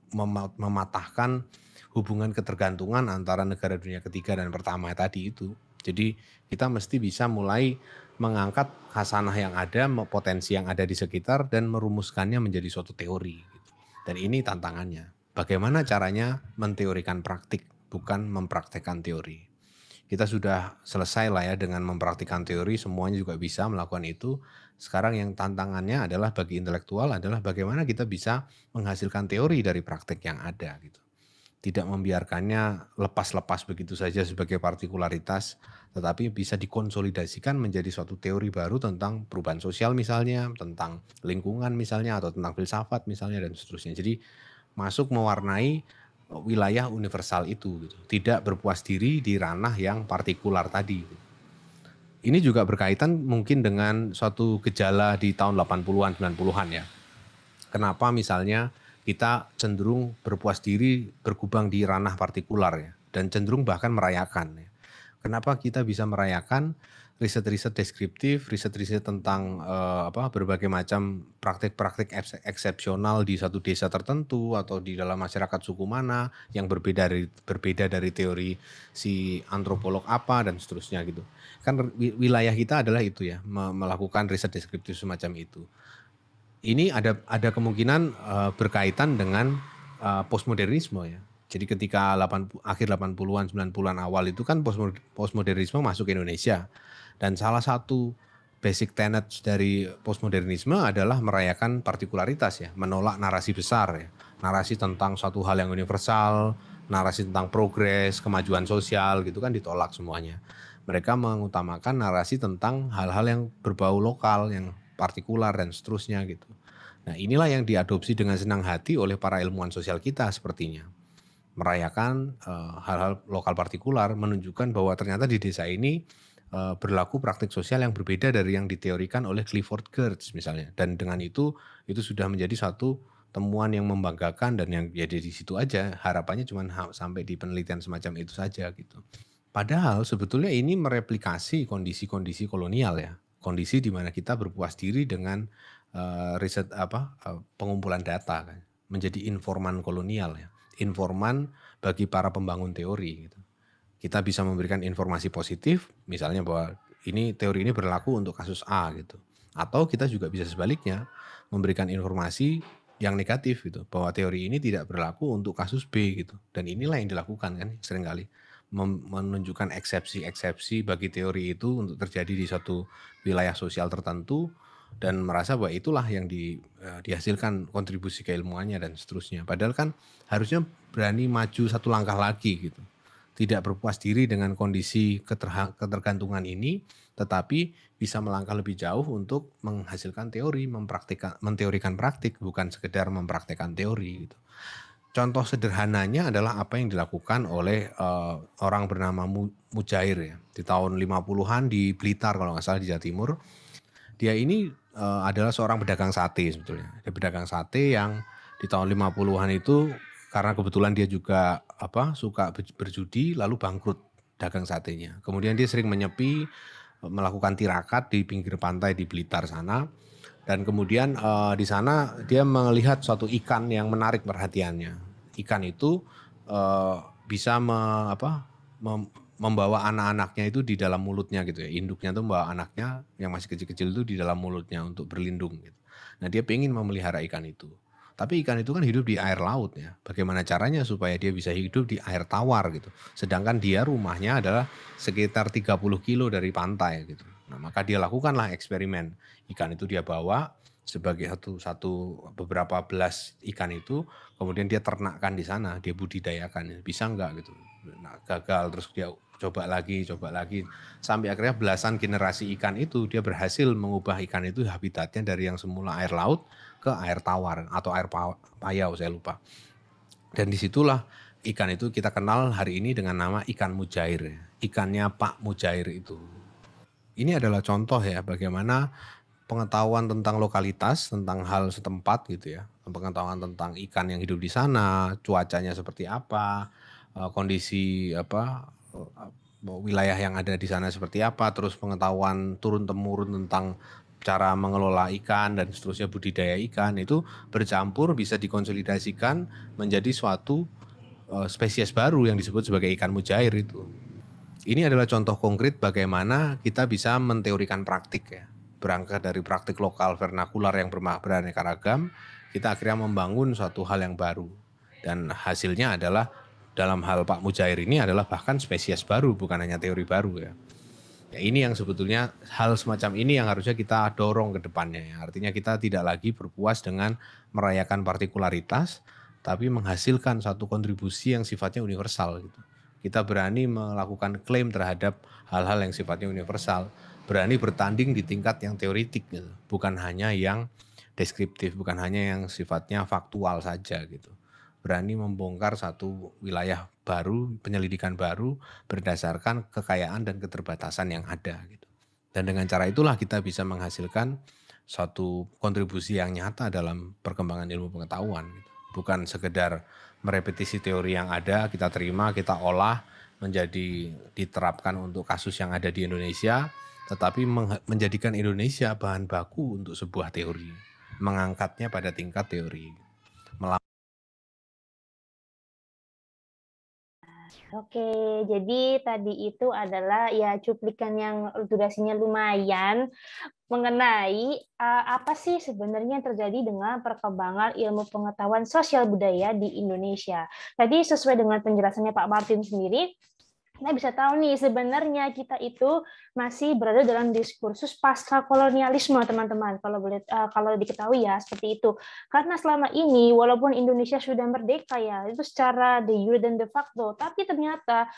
mematahkan hubungan ketergantungan antara negara dunia ketiga dan pertama tadi itu. Jadi kita mesti bisa mulai mengangkat khasanah yang ada, potensi yang ada di sekitar dan merumuskannya menjadi suatu teori. Dan ini tantangannya. Bagaimana caranya menteorikan praktik, bukan mempraktekkan teori. Kita sudah selesai lah ya dengan mempraktikkan teori, semuanya juga bisa melakukan itu. Sekarang yang tantangannya adalah bagi intelektual adalah bagaimana kita bisa menghasilkan teori dari praktik yang ada gitu. Tidak membiarkannya lepas-lepas begitu saja sebagai partikularitas, tetapi bisa dikonsolidasikan menjadi suatu teori baru tentang perubahan sosial misalnya, tentang lingkungan misalnya, atau tentang filsafat misalnya dan seterusnya. Jadi masuk mewarnai wilayah universal itu gitu. Tidak berpuas diri di ranah yang partikular tadi. Ini juga berkaitan mungkin dengan suatu gejala di tahun 80-an 90-an ya. Kenapa misalnya kita cenderung berpuas diri berkubang di ranah partikular ya, dan cenderung bahkan merayakan ya. Kenapa kita bisa merayakan riset-riset deskriptif, riset-riset tentang berbagai macam praktik-praktik eksepsional di satu desa tertentu atau di dalam masyarakat suku mana yang berbeda dari teori si antropolog apa dan seterusnya gitu. Kan wilayah kita adalah itu ya, melakukan riset deskriptif semacam itu. Ini ada kemungkinan berkaitan dengan postmodernisme ya. Jadi ketika akhir 80-an 90-an awal itu kan postmodernisme masuk ke Indonesia. Dan salah satu basic tenet dari postmodernisme adalah merayakan partikularitas ya, menolak narasi besar ya. Narasi tentang suatu hal yang universal, narasi tentang progres, kemajuan sosial gitu kan ditolak semuanya. Mereka mengutamakan narasi tentang hal-hal yang berbau lokal, yang partikular dan seterusnya gitu. Nah, inilah yang diadopsi dengan senang hati oleh para ilmuwan sosial kita sepertinya. Merayakan hal-hal lokal partikular, menunjukkan bahwa ternyata di desa ini berlaku praktik sosial yang berbeda dari yang diteorikan oleh Clifford Geertz misalnya. Dan dengan itu sudah menjadi satu temuan yang membanggakan dan yang ya di situ aja, harapannya cuma sampai di penelitian semacam itu saja gitu. Padahal sebetulnya ini mereplikasi kondisi-kondisi kolonial ya. Kondisi di mana kita berpuas diri dengan riset pengumpulan data kan. Menjadi informan kolonial ya. Informan bagi para pembangun teori gitu. Kita bisa memberikan informasi positif, misalnya bahwa teori ini berlaku untuk kasus A gitu. Atau kita juga bisa sebaliknya memberikan informasi yang negatif gitu, bahwa teori ini tidak berlaku untuk kasus B gitu. Dan inilah yang dilakukan kan seringkali, menunjukkan eksepsi-eksepsi bagi teori itu untuk terjadi di suatu wilayah sosial tertentu dan merasa bahwa itulah yang dihasilkan kontribusi keilmuannya dan seterusnya. Padahal kan harusnya berani maju satu langkah lagi gitu. Tidak berpuas diri dengan kondisi ketergantungan ini, tetapi bisa melangkah lebih jauh untuk menghasilkan teori, menteorikan praktik, bukan sekedar mempraktikkan teori. Gitu. Contoh sederhananya adalah apa yang dilakukan oleh orang bernama Mujair ya, di tahun 50-an di Blitar kalau nggak salah di Jawa Timur. Dia ini adalah seorang pedagang sate sebetulnya. Dia pedagang sate yang di tahun 50-an itu karena kebetulan dia juga suka berjudi lalu bangkrut dagang satenya. Kemudian dia sering menyepi, melakukan tirakat di pinggir pantai di Blitar sana. Dan kemudian di sana dia melihat suatu ikan yang menarik perhatiannya. Ikan itu bisa membawa anak-anaknya itu di dalam mulutnya gitu ya. Induknya itu membawa anaknya yang masih kecil-kecil itu di dalam mulutnya untuk berlindung gitu. Nah, dia ingin memelihara ikan itu. Tapi ikan itu kan hidup di air laut ya. Bagaimana caranya supaya dia bisa hidup di air tawar gitu. Sedangkan dia rumahnya adalah sekitar 30 kilo dari pantai gitu. Nah, maka dia lakukanlah eksperimen. Ikan itu dia bawa sebagai beberapa belas ikan itu, kemudian dia ternakkan di sana, dia budidayakan. Bisa enggak gitu. Nah, gagal terus dia coba lagi sampai akhirnya belasan generasi ikan itu dia berhasil mengubah ikan itu habitatnya dari yang semula air laut ke air tawar atau air payau saya lupa. Dan disitulah ikan itu kita kenal hari ini dengan nama ikan mujair, ikannya Pak Mujair itu. Ini adalah contoh ya bagaimana pengetahuan tentang lokalitas, tentang hal setempat gitu ya, pengetahuan tentang ikan yang hidup di sana, cuacanya seperti apa, kondisi wilayah yang ada di sana seperti apa, terus pengetahuan turun-temurun tentang cara mengelola ikan dan seterusnya budidaya ikan itu bercampur bisa dikonsolidasikan menjadi suatu spesies baru yang disebut sebagai ikan mujair itu. Ini adalah contoh konkret bagaimana kita bisa menteorikan praktik ya. Berangkat dari praktik lokal vernakular yang beraneka ragam, kita akhirnya membangun suatu hal yang baru. Dan hasilnya adalah dalam hal Pak Mujair ini adalah bahkan spesies baru, bukan hanya teori baru ya. Ya, ini yang sebetulnya hal semacam ini yang harusnya kita dorong ke depannya. Ya. Artinya kita tidak lagi berpuas dengan merayakan partikularitas, tapi menghasilkan satu kontribusi yang sifatnya universal. Gitu. Kita berani melakukan klaim terhadap hal-hal yang sifatnya universal, berani bertanding di tingkat yang teoritik, gitu. Bukan hanya yang deskriptif, bukan hanya yang sifatnya faktual saja gitu. Berani membongkar satu wilayah baru, penyelidikan baru berdasarkan kekayaan dan keterbatasan yang ada gitu. Dan dengan cara itulah kita bisa menghasilkan suatu kontribusi yang nyata dalam perkembangan ilmu pengetahuan gitu. Bukan sekedar merepetisi teori yang ada, kita terima, kita olah menjadi diterapkan untuk kasus yang ada di Indonesia, tetapi menjadikan Indonesia bahan baku untuk sebuah teori, mengangkatnya pada tingkat teori. Oke, jadi tadi itu adalah ya cuplikan yang durasinya lumayan mengenai apa sih sebenarnya yang terjadi dengan perkembangan ilmu pengetahuan sosial budaya di Indonesia. Tadi sesuai dengan penjelasannya Pak Martin sendiri, kita bisa tahu nih sebenarnya kita itu masih berada dalam diskursus pasca kolonialisme teman-teman, kalau diketahui ya seperti itu. Karena selama ini walaupun Indonesia sudah merdeka ya itu secara de jure dan de facto, tapi ternyata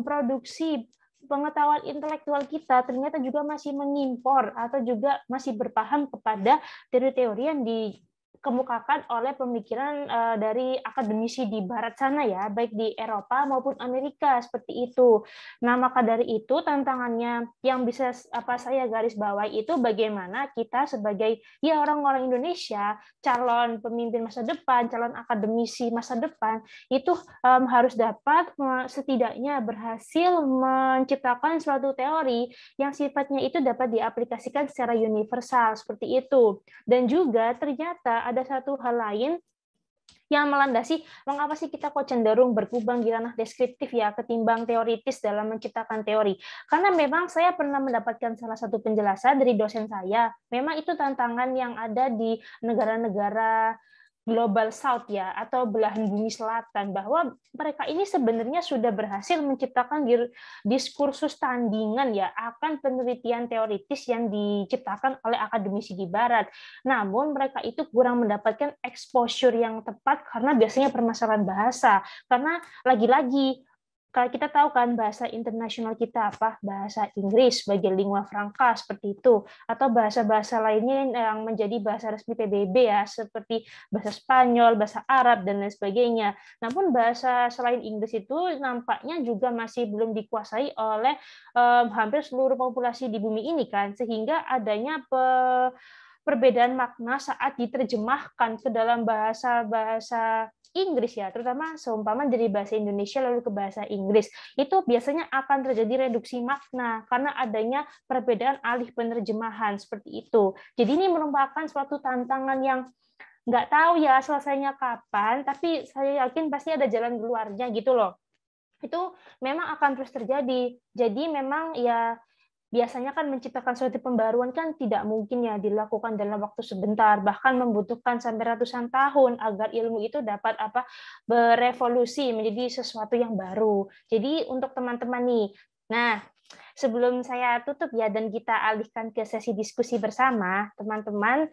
produksi pengetahuan intelektual kita ternyata juga masih mengimpor atau juga masih berpaham kepada teori-teori yang dikemukakan oleh pemikiran dari akademisi di barat sana ya, baik di Eropa maupun Amerika seperti itu. Nah, maka dari itu tantangannya yang bisa saya garis bawahi itu bagaimana kita sebagai ya orang-orang Indonesia, calon pemimpin masa depan, calon akademisi masa depan itu harus dapat setidaknya berhasil menciptakan suatu teori yang sifatnya itu dapat diaplikasikan secara universal seperti itu. Dan juga ternyata ada satu hal lain yang melandasi mengapa sih kita kok cenderung berkubang di ranah deskriptif ya ketimbang teoritis dalam menciptakan teori. Karena memang saya pernah mendapatkan salah satu penjelasan dari dosen saya, memang itu tantangan yang ada di negara-negara Global South ya, atau belahan bumi selatan, bahwa mereka ini sebenarnya sudah berhasil menciptakan diskursus tandingan ya akan penelitian teoritis yang diciptakan oleh akademisi di barat. Namun mereka itu kurang mendapatkan exposure yang tepat karena biasanya permasalahan bahasa. Karena lagi-lagi kalau kita tahu kan bahasa internasional kita apa? Bahasa Inggris sebagai lingua franca seperti itu, atau bahasa-bahasa lainnya yang menjadi bahasa resmi PBB ya, seperti bahasa Spanyol, bahasa Arab dan lain sebagainya. Namun bahasa selain Inggris itu nampaknya juga masih belum dikuasai oleh hampir seluruh populasi di bumi ini kan, sehingga adanya perbedaan makna saat diterjemahkan ke dalam bahasa-bahasa Inggris ya, terutama seumpama dari bahasa Indonesia lalu ke bahasa Inggris, itu biasanya akan terjadi reduksi makna karena adanya perbedaan alih penerjemahan seperti itu. Jadi ini merupakan suatu tantangan yang nggak tahu ya selesainya kapan, tapi saya yakin pasti ada jalan keluarnya gitu loh. Itu memang akan terus terjadi. Jadi memang ya biasanya kan menciptakan suatu pembaruan kan tidak mungkin ya dilakukan dalam waktu sebentar, bahkan membutuhkan sampai ratusan tahun agar ilmu itu dapat berevolusi menjadi sesuatu yang baru. Jadi untuk teman-teman nih, nah sebelum saya tutup ya dan kita alihkan ke sesi diskusi bersama, teman-teman,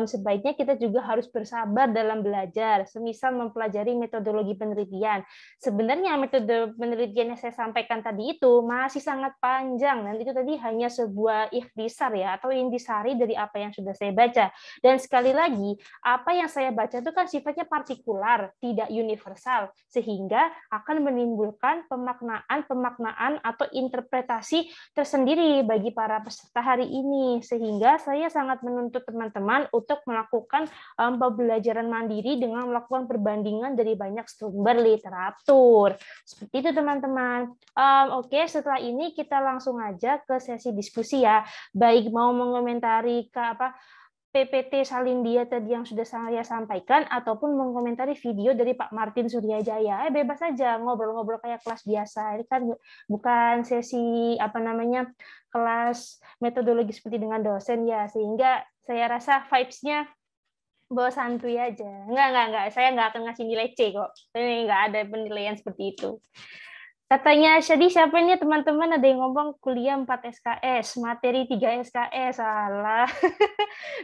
sebaiknya kita juga harus bersabar dalam belajar, semisal mempelajari metodologi penelitian. Sebenarnya metode penelitian yang saya sampaikan tadi itu masih sangat panjang, dan itu tadi hanya sebuah ikhtisar ya, atau intisari dari apa yang sudah saya baca. Dan sekali lagi, apa yang saya baca itu kan sifatnya partikular, tidak universal, sehingga akan menimbulkan pemaknaan atau interpretasi tersendiri bagi para peserta hari ini, sehingga saya sangat menuntut teman-teman untuk melakukan pembelajaran mandiri dengan melakukan perbandingan dari banyak sumber literatur. Seperti itu teman-teman. Oke, setelah ini kita langsung aja ke sesi diskusi ya. Baik mau mengomentari ke PPT Salindia tadi yang sudah saya sampaikan, ataupun mengomentari video dari Pak Martin Suryajaya. Bebas saja ngobrol-ngobrol kayak kelas biasa. Ini kan bukan sesi kelas metodologi seperti dengan dosen ya, sehingga saya rasa vibes-nya bawa santuy aja. Enggak. Saya nggak akan ngasih nilai C kok. Ini nggak ada penilaian seperti itu. Katanya, jadi siapa ini teman-teman ada yang ngomong kuliah 4 SKS, materi 3 SKS, salah.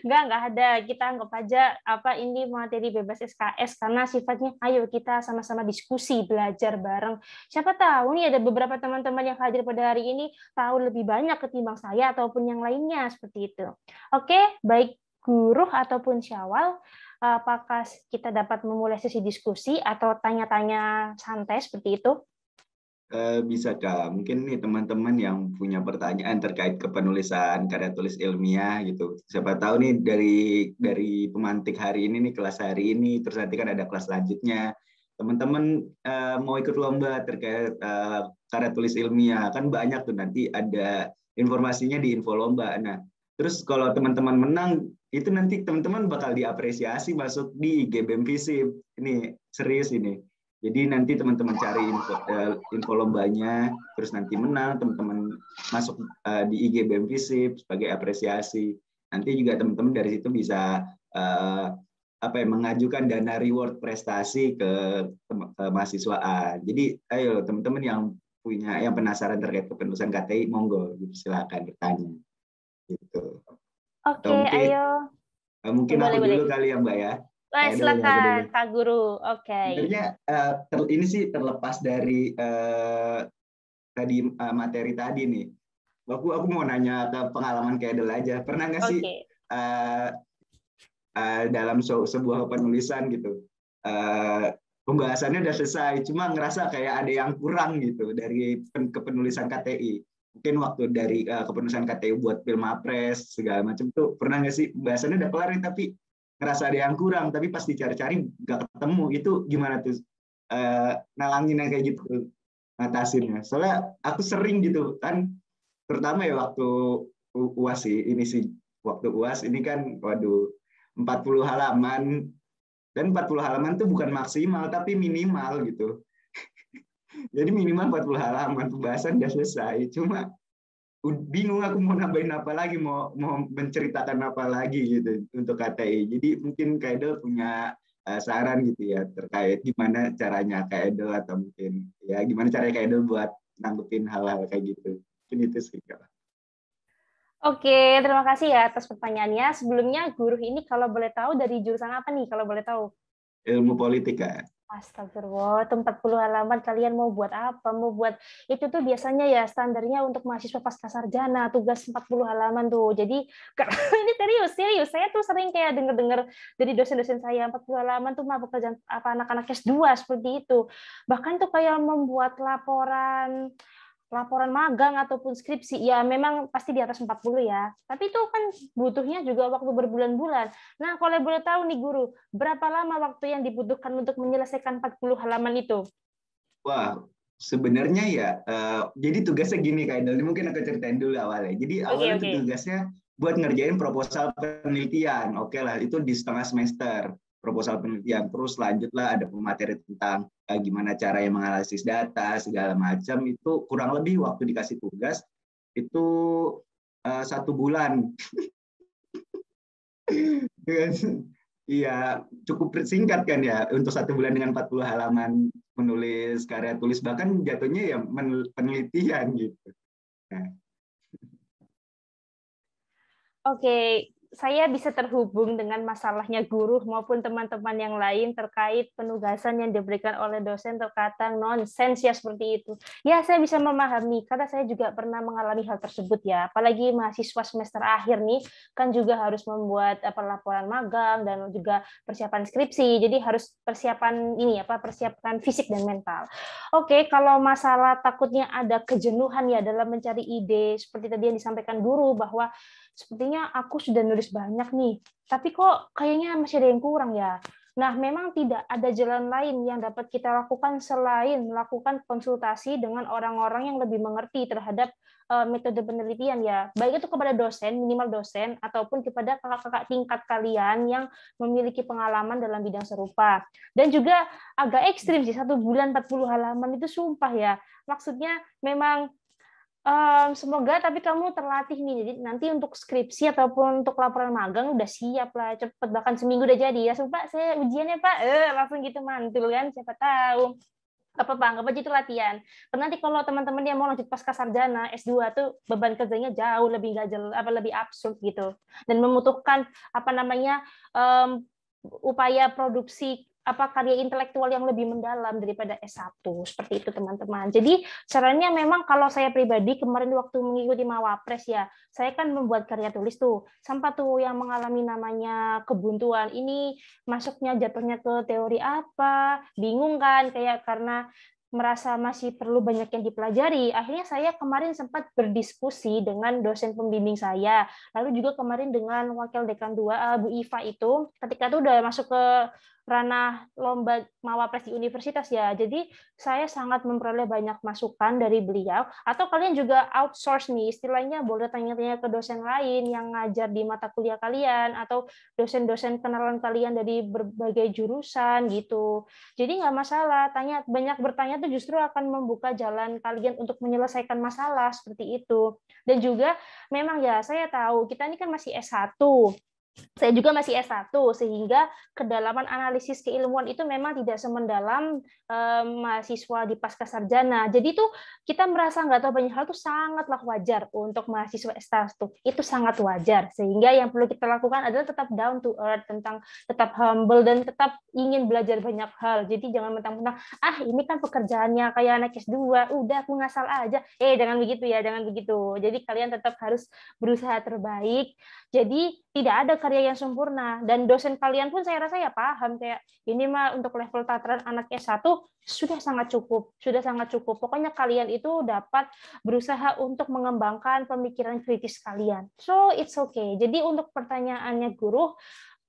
Nggak ada. Kita anggap aja ini materi bebas SKS karena sifatnya ayo kita sama-sama diskusi, belajar bareng. Siapa tahu nih ada beberapa teman-teman yang hadir pada hari ini tahu lebih banyak ketimbang saya ataupun yang lainnya seperti itu. Oke, baik guru ataupun Syawal, apakah kita dapat memulai sesi diskusi atau tanya-tanya santai seperti itu? Bisa Kak, mungkin nih teman-teman yang punya pertanyaan terkait kepenulisan karya tulis ilmiah gitu. Siapa tahu nih dari pemantik hari ini nih, kelas hari ini, terus nanti kan ada kelas selanjutnya. Teman-teman mau ikut lomba terkait karya tulis ilmiah, kan banyak tuh nanti ada informasinya di info lomba. Nah, terus kalau teman-teman menang, itu nanti teman-teman bakal diapresiasi masuk di IG BEM Visip. Ini serius ini. Jadi nanti teman-teman cari info lombanya, terus nanti menang, teman-teman masuk di IG BEM Visip sebagai apresiasi. Nanti juga teman-teman dari situ bisa mengajukan dana reward prestasi ke mahasiswaan. Jadi ayo teman-teman yang penasaran terkait kepenulisan KTI, monggo silakan bertanya. Gitu. Oke, ayo. Mungkin aku dulu kali ya Mbak ya. Silakan Kak Guru. Oke. Sebenarnya ini sih terlepas dari tadi materi tadi nih. Aku mau nanya ke pengalaman Kedel aja. Pernah nggak sih dalam sebuah penulisan gitu. Pembahasannya udah selesai, cuma ngerasa kayak ada yang kurang gitu dari kepenulisan KTI. Mungkin waktu dari kepenulisan KTI buat Pilmapres segala macam tuh pernah nggak sih pembahasannya udah kelar nih, tapi ngerasa ada yang kurang, tapi pas dicari-cari nggak ketemu. Itu gimana tuh nalangin yang kayak gitu, ngatasinnya? Soalnya aku sering gitu kan, terutama ya waktu UAS sih, waktu UAS ini kan, waduh, 40 halaman. Dan 40 halaman itu bukan maksimal, tapi minimal gitu. Jadi minimal 40 halaman, pembahasan udah selesai. Cuma bingung aku mau nambahin apa lagi, mau menceritakan apa lagi gitu untuk KTI. Jadi mungkin Kak Edel punya saran gitu ya, terkait gimana caranya Kak Edel, atau mungkin ya gimana caranya Kak Edel buat nanggepin hal-hal kayak gitu. Mungkin itu sih, Kak. Oke, terima kasih ya atas pertanyaannya. Sebelumnya, guru ini kalau boleh tahu dari jurusan apa nih, kalau boleh tahu? Ilmu politik, Kak. Astagfirullah, itu 40 halaman kalian mau buat apa? Mau buat itu tuh biasanya ya standarnya untuk mahasiswa pascasarjana, tugas 40 halaman tuh. Jadi ini serius. Saya tuh sering kayak denger-denger dari dosen-dosen saya 40 halaman tuh mah pekerjaan apa anak-anak S2 seperti itu. Bahkan tuh kayak membuat laporan magang ataupun skripsi, ya memang pasti di atas 40 ya. Tapi itu kan butuhnya juga waktu berbulan-bulan. Nah, kalau boleh tahu nih Guru, berapa lama waktu yang dibutuhkan untuk menyelesaikan 40 halaman itu? Wah, sebenarnya ya, jadi tugasnya gini Kak Idol, mungkin aku ceritain dulu awalnya. Jadi awalnya Oke. tugasnya buat ngerjain proposal penelitian. Oke lah, itu di setengah semester. Proposal penelitian, terus lanjutlah ada pemateri tentang gimana cara yang menganalisis data segala macam. Itu kurang lebih waktu dikasih tugas itu 1 bulan. Iya, cukup singkat kan ya untuk 1 bulan dengan 40 halaman menulis karya tulis, bahkan jatuhnya ya penelitian gitu. Nah. Oke, saya bisa terhubung dengan masalahnya guru maupun teman-teman yang lain terkait penugasan yang diberikan oleh dosen terkadang nonsens ya seperti itu. Ya, saya bisa memahami karena saya juga pernah mengalami hal tersebut ya. Apalagi mahasiswa semester akhir nih kan juga harus membuat laporan magang dan juga persiapan skripsi. Jadi harus persiapan persiapan fisik dan mental. Oke, kalau masalah takutnya ada kejenuhan ya dalam mencari ide seperti tadi yang disampaikan guru bahwa sepertinya aku sudah nulis banyak nih, tapi kok kayaknya masih ada yang kurang ya. Nah, memang tidak ada jalan lain yang dapat kita lakukan selain melakukan konsultasi dengan orang-orang yang lebih mengerti terhadap metode penelitian ya. Baik itu kepada dosen, minimal dosen, ataupun kepada kakak-kakak tingkat kalian yang memiliki pengalaman dalam bidang serupa. Dan juga agak ekstrim sih, 1 bulan 40 halaman itu sumpah ya. Maksudnya memang semoga tapi kamu terlatih nih, jadi nanti untuk skripsi ataupun untuk laporan magang udah siap lah, cepet, bahkan seminggu udah jadi ya. Pak, saya ujiannya Pak, langsung gitu mantul kan, siapa tahu anggap aja itu latihan. Karena nanti kalau teman-teman yang mau lanjut pascasarjana S2 tuh beban kerjanya jauh lebih lebih absurd gitu, dan membutuhkan upaya produksi karya intelektual yang lebih mendalam daripada S1 seperti itu teman-teman. Jadi caranya memang kalau saya pribadi kemarin waktu mengikuti Mawapres ya, saya kan membuat karya tulis tuh, sampai tuh yang mengalami namanya kebuntuan, ini masuknya jatuhnya ke teori apa, bingung kan, kayak karena merasa masih perlu banyak yang dipelajari. Akhirnya saya kemarin sempat berdiskusi dengan dosen pembimbing saya, lalu juga kemarin dengan wakil dekan 2 Bu Iva itu, ketika itu udah masuk ke ranah lomba Mawapres di universitas ya. Jadi saya sangat memperoleh banyak masukan dari beliau, atau kalian juga outsource nih, istilahnya boleh tanya-tanya ke dosen lain yang ngajar di mata kuliah kalian, atau dosen-dosen kenalan kalian dari berbagai jurusan gitu. Jadi nggak masalah, banyak bertanya tuh justru akan membuka jalan kalian untuk menyelesaikan masalah seperti itu. Dan juga memang ya saya tahu kita ini kan masih S1. Saya juga masih S1, sehingga kedalaman analisis keilmuan itu memang tidak semendalam mahasiswa di pascasarjana. Jadi itu kita merasa nggak tahu banyak hal itu sangatlah wajar untuk mahasiswa S1. Itu sangat wajar, sehingga yang perlu kita lakukan adalah tetap down to earth, tetap humble, dan tetap ingin belajar banyak hal. Jadi jangan mentang-mentang, ini kan pekerjaannya kayak anak S2, udah aku ngasal aja. Jangan begitu ya, jangan begitu. Jadi kalian tetap harus berusaha terbaik. Jadi tidak ada karya yang sempurna. Dan dosen kalian pun saya rasa ya paham, kayak ini mah untuk level tataran anak S1 sudah sangat cukup. Pokoknya kalian itu dapat berusaha untuk mengembangkan pemikiran kritis kalian. So, it's okay. Jadi untuk pertanyaannya guru,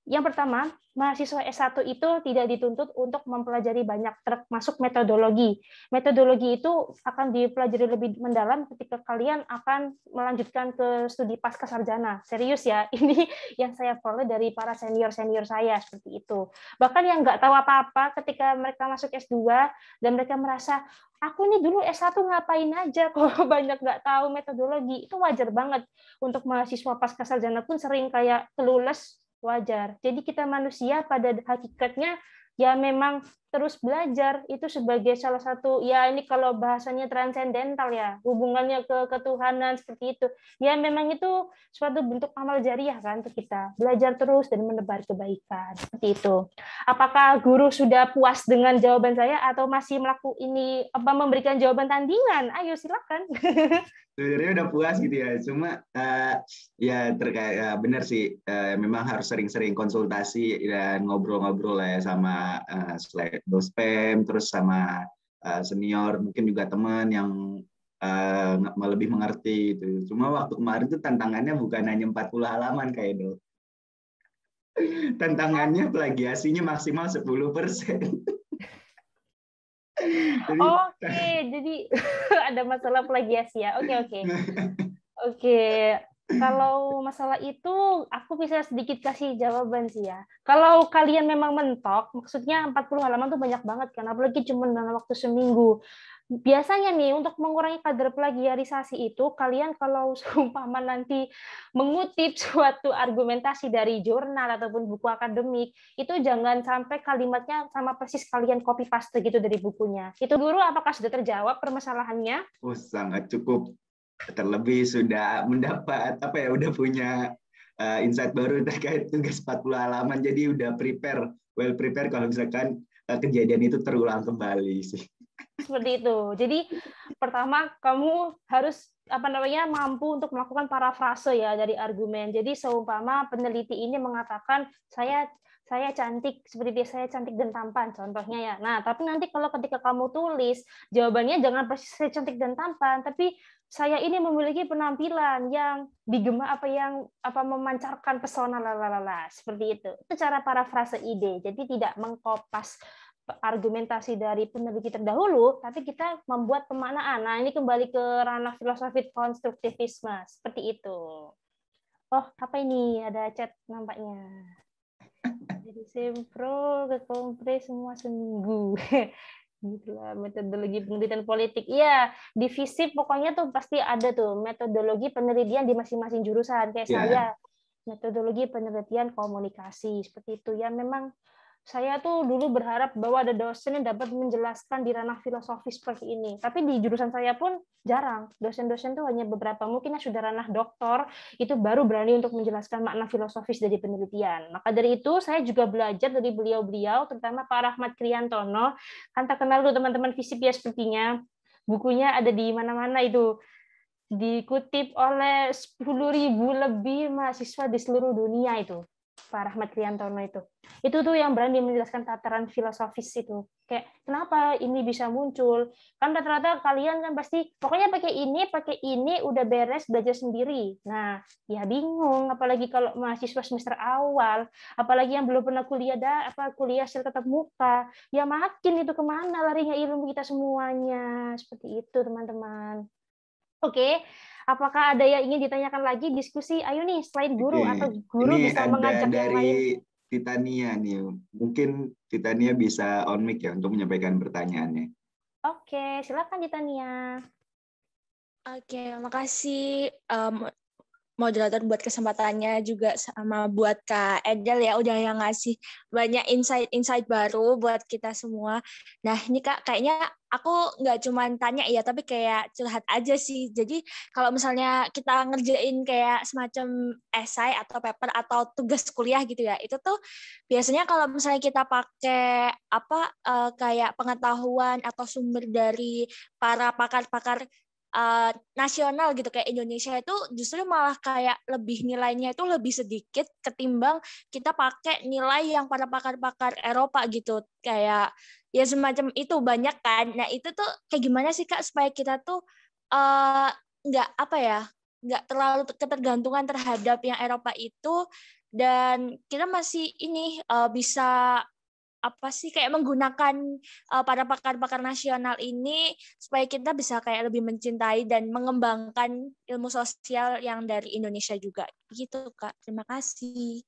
yang pertama, mahasiswa S1 itu tidak dituntut untuk mempelajari banyak, termasuk metodologi. Metodologi itu akan dipelajari lebih mendalam ketika kalian akan melanjutkan ke studi pasca sarjana. Serius ya, ini yang saya peroleh dari para senior-senior saya, seperti itu. Bahkan yang nggak tahu apa-apa ketika mereka masuk S2, dan mereka merasa, aku nih dulu S1 ngapain aja, kok banyak nggak tahu metodologi. Itu wajar banget. Untuk mahasiswa pasca sarjana pun sering kayak clueless, wajar. Jadi kita manusia pada hakikatnya ya memang terus belajar, itu sebagai salah satu, ya ini kalau bahasanya transendental ya, hubungannya ke ketuhanan seperti itu. Ya memang itu suatu bentuk amal jariah kan untuk kita, belajar terus dan menebar kebaikan, seperti itu. Apakah guru sudah puas dengan jawaban saya atau masih memberikan jawaban tandingan? Ayo silakan. Sebenarnya udah puas gitu ya, cuma ya terkait benar sih, memang harus sering-sering konsultasi dan ngobrol-ngobrol lah ya sama dospem, terus sama senior, mungkin juga teman yang lebih mengerti itu. Cuma waktu kemarin tuh tantangannya bukan hanya 40 halaman kayak itu. Tantangannya plagiasinya maksimal 10%. Oke, jadi ada masalah plagiasi ya. Oke. Kalau masalah itu aku bisa sedikit kasih jawaban sih ya. Kalau kalian memang mentok, maksudnya 40 halaman tuh banyak banget kan, apalagi cuma dalam waktu seminggu. Biasanya nih untuk mengurangi kadar plagiarisasi itu, kalian kalau seumpama nanti mengutip suatu argumentasi dari jurnal ataupun buku akademik, itu jangan sampai kalimatnya sama persis kalian copy paste gitu dari bukunya. Itu guru, apakah sudah terjawab permasalahannya? Oh, sangat cukup. Terlebih sudah mendapat udah punya insight baru terkait tugas 40 halaman, jadi udah well prepare kalau misalkan kejadian itu terulang kembali sih. Seperti itu. Jadi pertama kamu harus mampu untuk melakukan parafrase ya dari argumen. Jadi seumpama peneliti ini mengatakan saya cantik, seperti biasa saya cantik dan tampan contohnya ya. Nah, tapi nanti kalau ketika kamu tulis jawabannya jangan persis saya cantik dan tampan, tapi saya ini memiliki penampilan yang memancarkan pesona lalala, seperti itu. Itu cara parafrase ide. Jadi tidak mengkopas argumentasi dari peneliti terdahulu, tapi kita membuat pemaknaan. Nah, ini kembali ke ranah filosofi konstruktivisme, seperti itu. Oh, apa ini? Ada chat nampaknya. Dari sempro ke kompre semua seminggu. Gitulah metodologi penelitian politik. Iya, di FISIP pokoknya tuh pasti ada tuh metodologi penelitian di masing-masing jurusan. Kayak saya, metodologi penelitian komunikasi, seperti itu. Ya memang saya tuh dulu berharap bahwa ada dosen yang dapat menjelaskan di ranah filosofis seperti ini. Tapi di jurusan saya pun jarang. Dosen-dosen tuh hanya beberapa. Mungkin yang sudah ranah doktor, itu baru berani untuk menjelaskan makna filosofis dari penelitian. Maka dari itu, saya juga belajar dari beliau-beliau, terutama Pak Rahmat Kriantono. Kan terkenal tuh teman-teman FISIP ya sepertinya. Bukunya ada di mana-mana itu. Dikutip oleh 10.000 lebih mahasiswa di seluruh dunia itu. Pak Rahmat Kriantono itu tuh yang berani menjelaskan tataran filosofis itu, kayak kenapa ini bisa muncul, kan rata-rata kalian kan pasti pokoknya pakai ini udah beres belajar sendiri. Nah ya bingung, apalagi kalau mahasiswa semester awal, apalagi yang belum pernah kuliah secara tatap muka, ya makin itu kemana larinya ilmu kita semuanya, seperti itu teman-teman. Oke. Apakah ada yang ingin ditanyakan lagi diskusi? Ayo nih, selain guru atau guru ini bisa mengajak yang lain. Dari Titania nih, mungkin Titania bisa on mic ya untuk menyampaikan pertanyaannya. Oke, silakan Titania. Oke, makasih moderator buat kesempatannya, juga sama buat Kak Edel ya udah yang ngasih banyak insight baru buat kita semua. Nah ini Kak, kayaknya aku nggak cuma tanya ya, tapi kayak curhat aja sih. Jadi kalau misalnya kita ngerjain kayak semacam esai atau paper atau tugas kuliah gitu ya, itu tuh biasanya kalau misalnya kita pakai kayak pengetahuan atau sumber dari para pakar-pakar nasional gitu kayak Indonesia itu justru malah kayak lebih nilainya itu lebih sedikit ketimbang kita pakai nilai yang para pakar-pakar Eropa gitu, kayak ya semacam itu banyak kan. Nah itu tuh kayak gimana sih Kak supaya kita tuh nggak apa ya, nggak terlalu ketergantungan terhadap yang Eropa itu, dan kita masih ini bisa apa sih kayak menggunakan para pakar-pakar nasional ini supaya kita bisa kayak lebih mencintai dan mengembangkan ilmu sosial yang dari Indonesia juga gitu Kak. Terima kasih.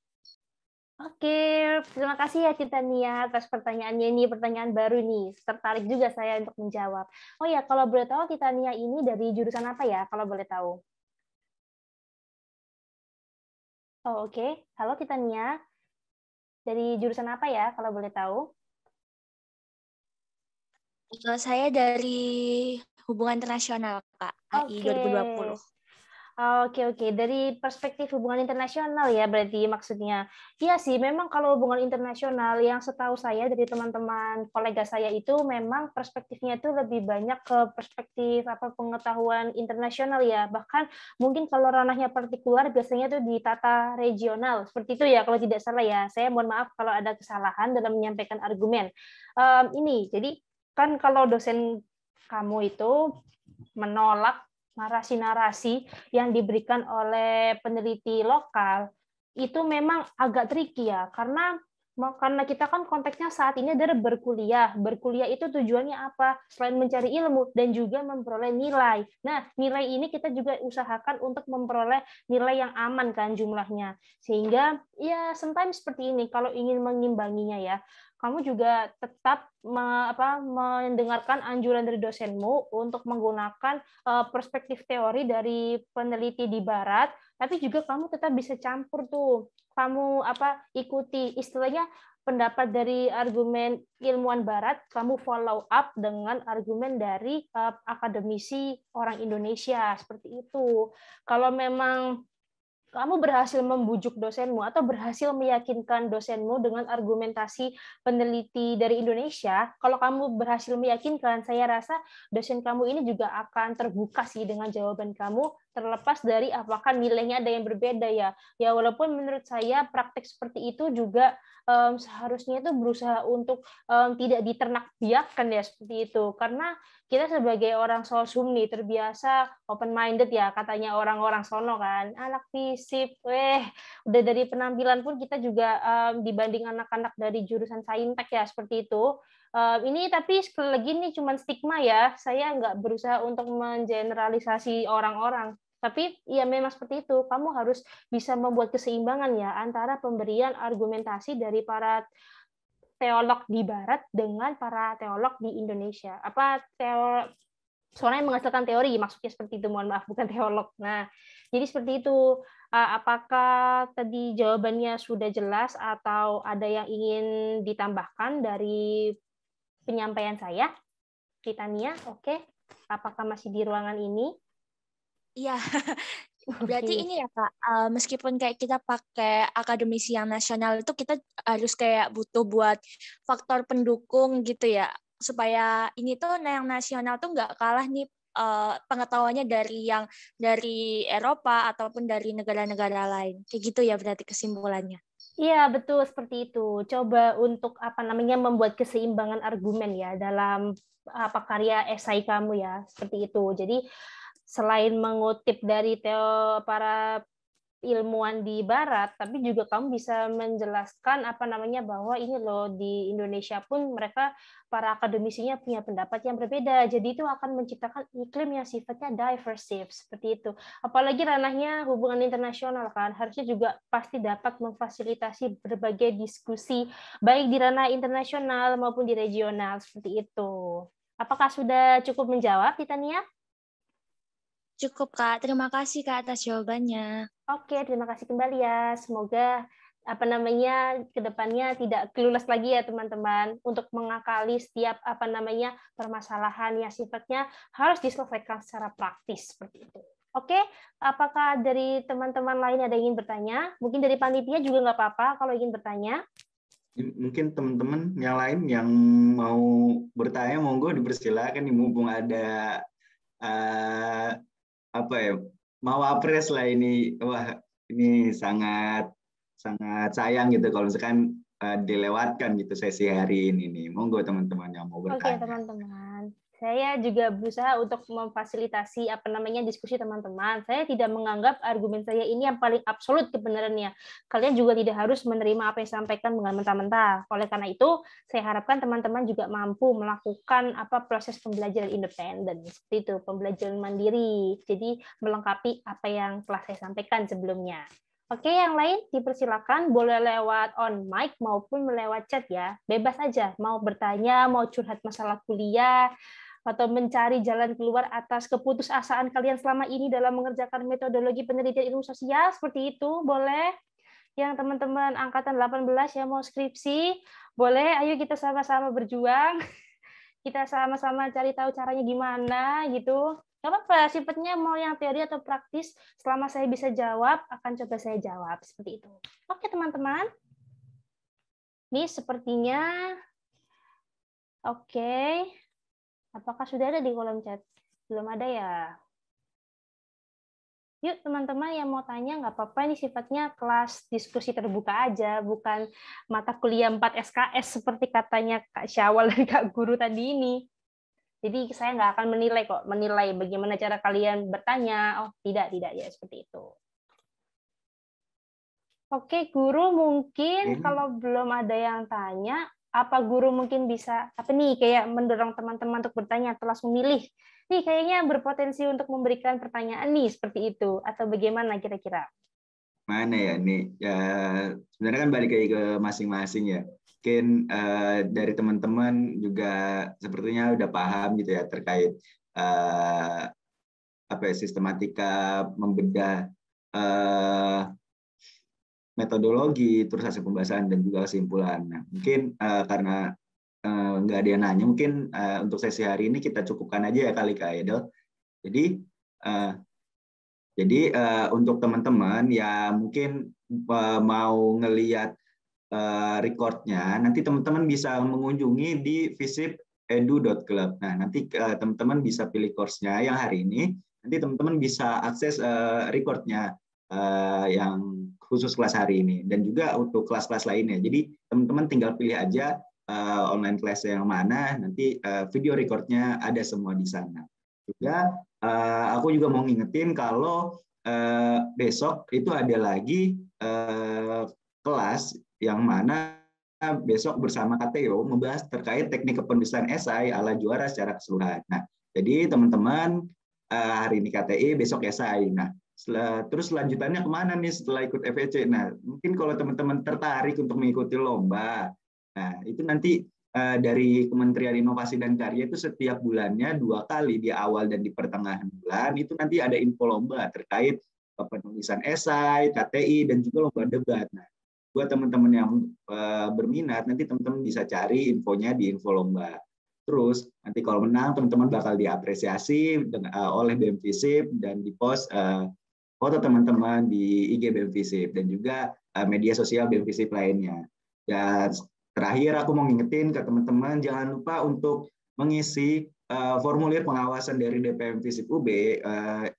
Oke, terima kasih ya Titania atas pertanyaannya. Ini pertanyaan baru nih, tertarik juga saya untuk menjawab. Oh ya, kalau boleh tahu Titania ini dari jurusan apa ya, kalau boleh tahu? Oh oke, halo Titania. Dari jurusan apa ya, kalau boleh tahu? Saya dari Hubungan Internasional, Kak, AI 2020. Oke. Dari perspektif hubungan internasional ya berarti maksudnya. Iya sih, memang kalau hubungan internasional yang setahu saya dari teman-teman kolega saya itu memang perspektifnya itu lebih banyak ke perspektif pengetahuan internasional ya. Bahkan mungkin kalau ranahnya partikular biasanya itu di tata regional. Seperti itu ya kalau tidak salah ya. Saya mohon maaf kalau ada kesalahan dalam menyampaikan argumen. Jadi kan kalau dosen kamu itu menolak narasi-narasi yang diberikan oleh peneliti lokal itu memang agak tricky ya, karena kita kan konteksnya saat ini adalah berkuliah. Berkuliah itu tujuannya apa? Selain mencari ilmu dan juga memperoleh nilai. Nah, nilai ini kita juga usahakan untuk memperoleh nilai yang aman kan jumlahnya. Sehingga ya sometimes seperti ini kalau ingin mengimbanginya ya, kamu juga tetap mendengarkan anjuran dari dosenmu untuk menggunakan perspektif teori dari peneliti di barat, tapi juga kamu tetap bisa campur tuh. Kamu ikuti istilahnya pendapat dari argumen ilmuwan barat, kamu follow up dengan argumen dari akademisi orang Indonesia seperti itu. Kalau memang kamu berhasil membujuk dosenmu atau berhasil meyakinkan dosenmu dengan argumentasi peneliti dari Indonesia, kalau kamu berhasil meyakinkan, saya rasa dosen kamu ini juga akan terbuka sih dengan jawaban kamu, terlepas dari apakah nilainya ada yang berbeda ya. Ya walaupun menurut saya praktek seperti itu juga seharusnya itu berusaha untuk tidak diternak-biakkan ya seperti itu, karena kita sebagai orang sosum nih terbiasa open minded ya katanya orang-orang sono kan, anak fisip, udah dari penampilan pun kita juga dibanding anak-anak dari jurusan saintek ya seperti itu. Ini tapi sekali lagi nih cuma stigma ya, saya nggak berusaha untuk mengeneralisasi orang-orang. Tapi ya memang seperti itu, kamu harus bisa membuat keseimbangan ya antara pemberian argumentasi dari para teolog di barat dengan para teolog di Indonesia. Soalnya menghasilkan teori, maksudnya seperti itu, mohon maaf, bukan teolog. Nah, jadi seperti itu. Apakah tadi jawabannya sudah jelas atau ada yang ingin ditambahkan dari penyampaian saya? Titania, oke. Apakah masih di ruangan ini? Iya. Berarti ini ya Kak, meskipun kayak kita pakai akademisi yang nasional itu kita harus kayak butuh buat faktor pendukung gitu ya, supaya ini tuh yang nasional tuh nggak kalah nih pengetahuannya dari Eropa ataupun dari negara-negara lain. Kayak gitu ya berarti kesimpulannya. Iya, betul seperti itu. Coba untuk membuat keseimbangan argumen ya dalam karya esai kamu ya, seperti itu. Jadi selain mengutip dari para ilmuwan di barat, tapi juga kamu bisa menjelaskan bahwa ini loh di Indonesia pun mereka para akademisinya punya pendapat yang berbeda. Jadi itu akan menciptakan iklim yang sifatnya diversive seperti itu. Apalagi ranahnya hubungan internasional kan, harusnya juga pasti dapat memfasilitasi berbagai diskusi baik di ranah internasional maupun di regional seperti itu. Apakah sudah cukup menjawab, Titania? Cukup, Kak. Terima kasih, Kak, atas jawabannya. Oke, terima kasih kembali ya. Semoga ke depannya tidak kelulus lagi ya, teman-teman, untuk mengakali setiap permasalahan yang sifatnya harus diselesaikan secara praktis seperti itu. Oke, apakah dari teman-teman lain ada yang ingin bertanya? Mungkin dari panitia juga nggak apa-apa kalau ingin bertanya. Mungkin teman-teman yang lain yang mau bertanya, monggo dipersilakan, mumpung ada apa ya, mau apres lah ini. Wah, ini sangat sayang gitu kalau misalkan dilewatkan gitu sesi hari ini nih. Monggo teman-teman yang mau Oke, bertanya. teman-teman. Saya juga berusaha untuk memfasilitasi diskusi teman-teman. Saya tidak menganggap argumen saya ini yang paling absolut kebenarannya. Kalian juga tidak harus menerima apa yang disampaikan dengan mentah-mentah. Oleh karena itu, saya harapkan teman-teman juga mampu melakukan proses pembelajaran independen. Seperti itu, pembelajaran mandiri. Jadi melengkapi apa yang telah saya sampaikan sebelumnya. Oke, yang lain dipersilakan boleh lewat on mic maupun lewat chat ya. Bebas aja, mau bertanya, mau curhat masalah kuliah, atau mencari jalan keluar atas keputusasaan kalian selama ini dalam mengerjakan metodologi penelitian ilmu sosial, seperti itu, boleh. Yang teman-teman angkatan 18 yang mau skripsi, boleh, ayo kita sama-sama berjuang. Kita sama-sama cari tahu caranya gimana, gitu. Gak apa-apa, sifatnya mau yang teori atau praktis, selama saya bisa jawab, akan coba saya jawab, seperti itu. Oke, teman-teman. Ini sepertinya, oke. Apakah sudah ada di kolom chat? Belum ada ya? Yuk teman-teman yang mau tanya, nggak apa-apa, ini sifatnya kelas diskusi terbuka aja, bukan mata kuliah 4 SKS seperti katanya Kak Syawal dan Kak Guru tadi ini. Jadi saya nggak akan menilai bagaimana cara kalian bertanya. Oh, tidak ya, seperti itu. Oke, Guru mungkin kalau belum ada yang tanya, apa Guru mungkin bisa kayak mendorong teman-teman untuk bertanya, telah memilih nih kayaknya berpotensi untuk memberikan pertanyaan nih seperti itu, atau bagaimana kira-kira? Mana ya nih? Ya sebenarnya kan balik lagi ke masing-masing ya. Mungkin dari teman-teman juga sepertinya udah paham gitu ya terkait sistematika membedah metodologi, terus hasil pembahasan dan juga kesimpulan. Nah, mungkin karena nggak ada yang nanya, mungkin untuk sesi hari ini kita cukupkan aja ya kali Kak Edel. Jadi untuk teman-teman ya mungkin mau ngelihat recordnya, nanti teman-teman bisa mengunjungi di visipedu.club. Nah, nanti teman-teman bisa pilih course-nya yang hari ini. Nanti teman-teman bisa akses recordnya yang khusus kelas hari ini dan juga untuk kelas-kelas lainnya. Jadi teman-teman tinggal pilih aja online class yang mana, nanti video recordnya ada semua di sana. Juga aku juga mau ngingetin kalau besok itu ada lagi kelas yang mana besok bersama KTO membahas terkait teknik kepenulisan esai ala juara secara keseluruhan. Nah, jadi teman-teman hari ini KTI, besok esai. Nah, terus lanjutannya kemana nih setelah ikut FEC? Nah, mungkin kalau teman-teman tertarik untuk mengikuti lomba, nah itu nanti dari Kementerian Inovasi dan Karya itu setiap bulannya 2 kali di awal dan di pertengahan bulan itu nanti ada info lomba terkait penulisan esai, KTI dan juga lomba debat. Nah, buat teman-teman yang berminat nanti teman-teman bisa cari infonya di info lomba. Terus nanti kalau menang teman-teman bakal diapresiasi oleh BEM FISIP dan dipost foto teman-teman di IG BEM FISIP dan juga media sosial BEM FISIP lainnya. Dan terakhir aku mau ngingetin ke teman-teman jangan lupa untuk mengisi formulir pengawasan dari DPM FISIP UB.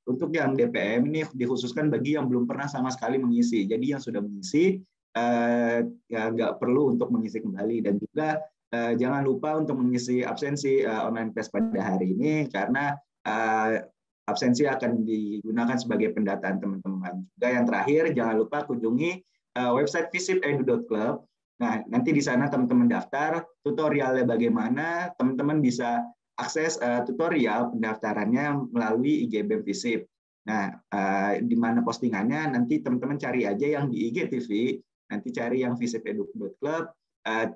Untuk yang DPM ini dikhususkan bagi yang belum pernah sama sekali mengisi. Jadi yang sudah mengisi ya nggak perlu untuk mengisi kembali dan juga jangan lupa untuk mengisi absensi online class pada hari ini karena absensi akan digunakan sebagai pendataan teman-teman. Juga yang terakhir jangan lupa kunjungi website visipedu.club. Nah, nanti di sana teman-teman daftar tutorialnya bagaimana, teman-teman bisa akses tutorial pendaftarannya melalui IG BEM FISIP. Nah, di mana postingannya nanti teman-teman cari aja yang di IGTV, nanti cari yang visipedu.club,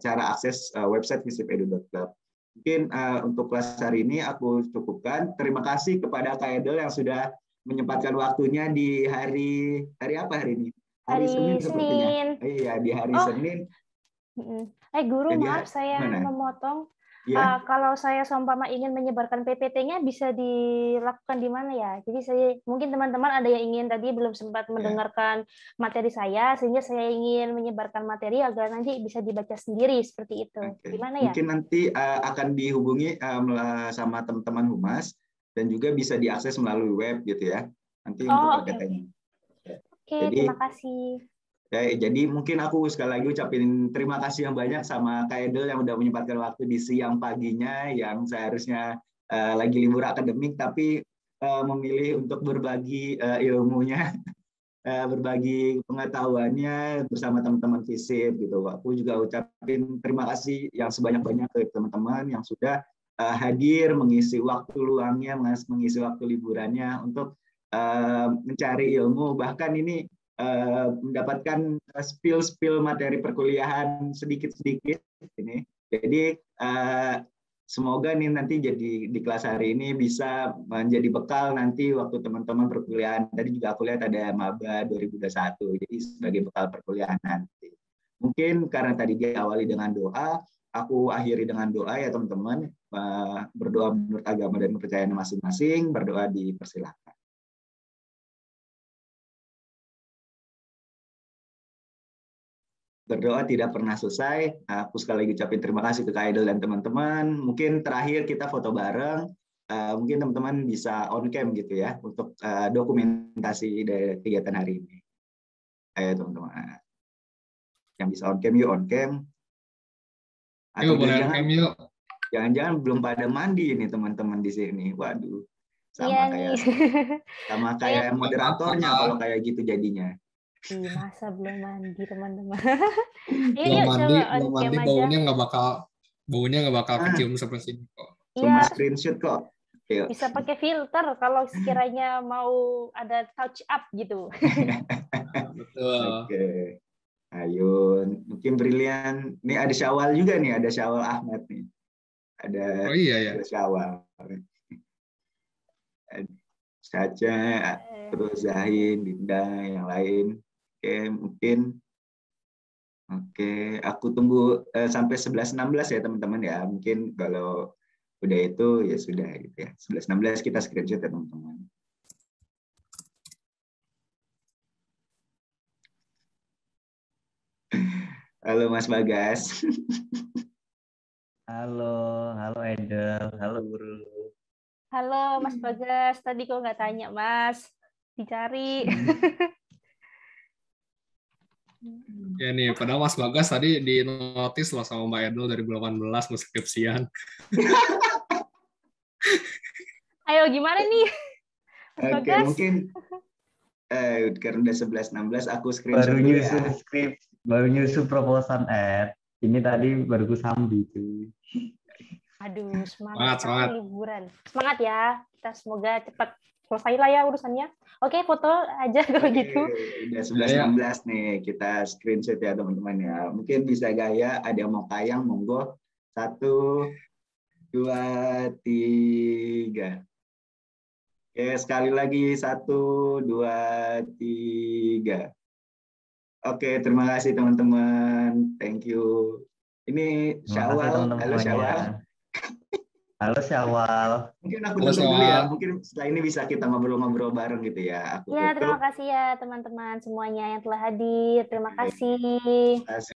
cara akses website visipedu.club. Mungkin untuk kelas hari ini aku cukupkan. Terima kasih kepada Kak Edel yang sudah menyempatkan waktunya di hari apa hari ini? Hari Senin sepertinya. Iya, di hari Senin. Guru, maaf saya memotong. Ya. Kalau saya seumpama ingin menyebarkan PPT-nya bisa dilakukan di mana ya? Jadi mungkin teman-teman ada yang ingin tadi belum sempat mendengarkan materi saya, sehingga saya ingin menyebarkan materi agar nanti bisa dibaca sendiri seperti itu. Gimana ya? Mungkin nanti akan dihubungi sama teman-teman humas dan juga bisa diakses melalui web gitu ya. Nanti untuk Oh, oke. RPT-nya. Oke, Jadi, terima kasih. Jadi mungkin aku sekali lagi ucapin terima kasih yang banyak sama Kak Edel yang udah menyempatkan waktu di siang paginya yang seharusnya lagi libur akademik tapi memilih untuk berbagi ilmunya, berbagi pengetahuannya bersama teman-teman FISIP gitu. Aku juga ucapin terima kasih yang sebanyak-banyak ke teman-teman yang sudah hadir mengisi waktu luangnya, mengisi waktu liburannya untuk mencari ilmu. Bahkan ini mendapatkan spill materi perkuliahan sedikit-sedikit ini. Jadi semoga nih nanti jadi di kelas hari ini bisa menjadi bekal nanti waktu teman-teman perkuliahan. Tadi juga aku lihat ada maba 2021, jadi sebagai bekal perkuliahan nanti. Mungkin karena tadi diawali dengan doa, aku akhiri dengan doa ya teman-teman. Berdoa menurut agama dan kepercayaan masing-masing, berdoa dipersilahkan. Berdoa tidak pernah selesai. Aku sekali lagi ucapin terima kasih ke Kak Idol dan teman-teman. Mungkin terakhir kita foto bareng. Mungkin teman-teman bisa on cam gitu ya untuk dokumentasi dari kegiatan hari ini. Ayo teman-teman. Yang bisa on cam yuk on cam. Atau jangan-jangan belum pada mandi ini teman-teman di sini. Waduh. Sama kayak moderatornya kalau kayak gitu jadinya. Masa belum mandi teman-teman. Belum mandi baunya nggak bakal kecium seperti ini kok. Cuma screenshot kok. Bisa pakai filter kalau sekiranya mau ada touch up gitu. Betul. Oke. Ayo, mungkin Brilian. Nih ada Syawal juga nih, ada Syawal Ahmad nih. Ada Syawal. Saja, terus Zahin, Dinda, yang lain. Oke, mungkin. Oke, aku tunggu sampai 11.16 ya teman-teman ya. Mungkin kalau udah itu ya sudah gitu ya. 11.16 kita screenshot ya teman-teman. Halo Mas Bagas. Halo Edel, halo Guru. Halo Mas Bagas, tadi kok nggak tanya Mas, dicari. Ya nih, padahal Mas Bagas tadi di notis loh sama Mbak Edel 2018 skripsian. Ayo gimana nih? Mas Oke, Bagas? mungkin karena udah 11.16 aku screenshot dulu ya. Baru nyusun proposan ini tadi baru ku sambi tuh. Aduh, semangat liburan. Semangat ya. Kita semoga cepat selesai lah ya urusannya. Oke, foto aja kalau gitu. Udah 11.16 nih, kita screenshot ya teman-teman ya. Mungkin bisa gaya, ada yang mau kayang, monggo. 1, 2, 3. Oke, sekali lagi 1, 2, 3. Oke, terima kasih teman-teman. Thank you. Ini Syawal. Halo Syawal. Halo Syawal. Mungkin aku tutup dulu ya. Mungkin setelah ini bisa kita ngobrol-ngobrol bareng gitu ya. Ya, terima kasih ya teman-teman semuanya yang telah hadir. Terima kasih.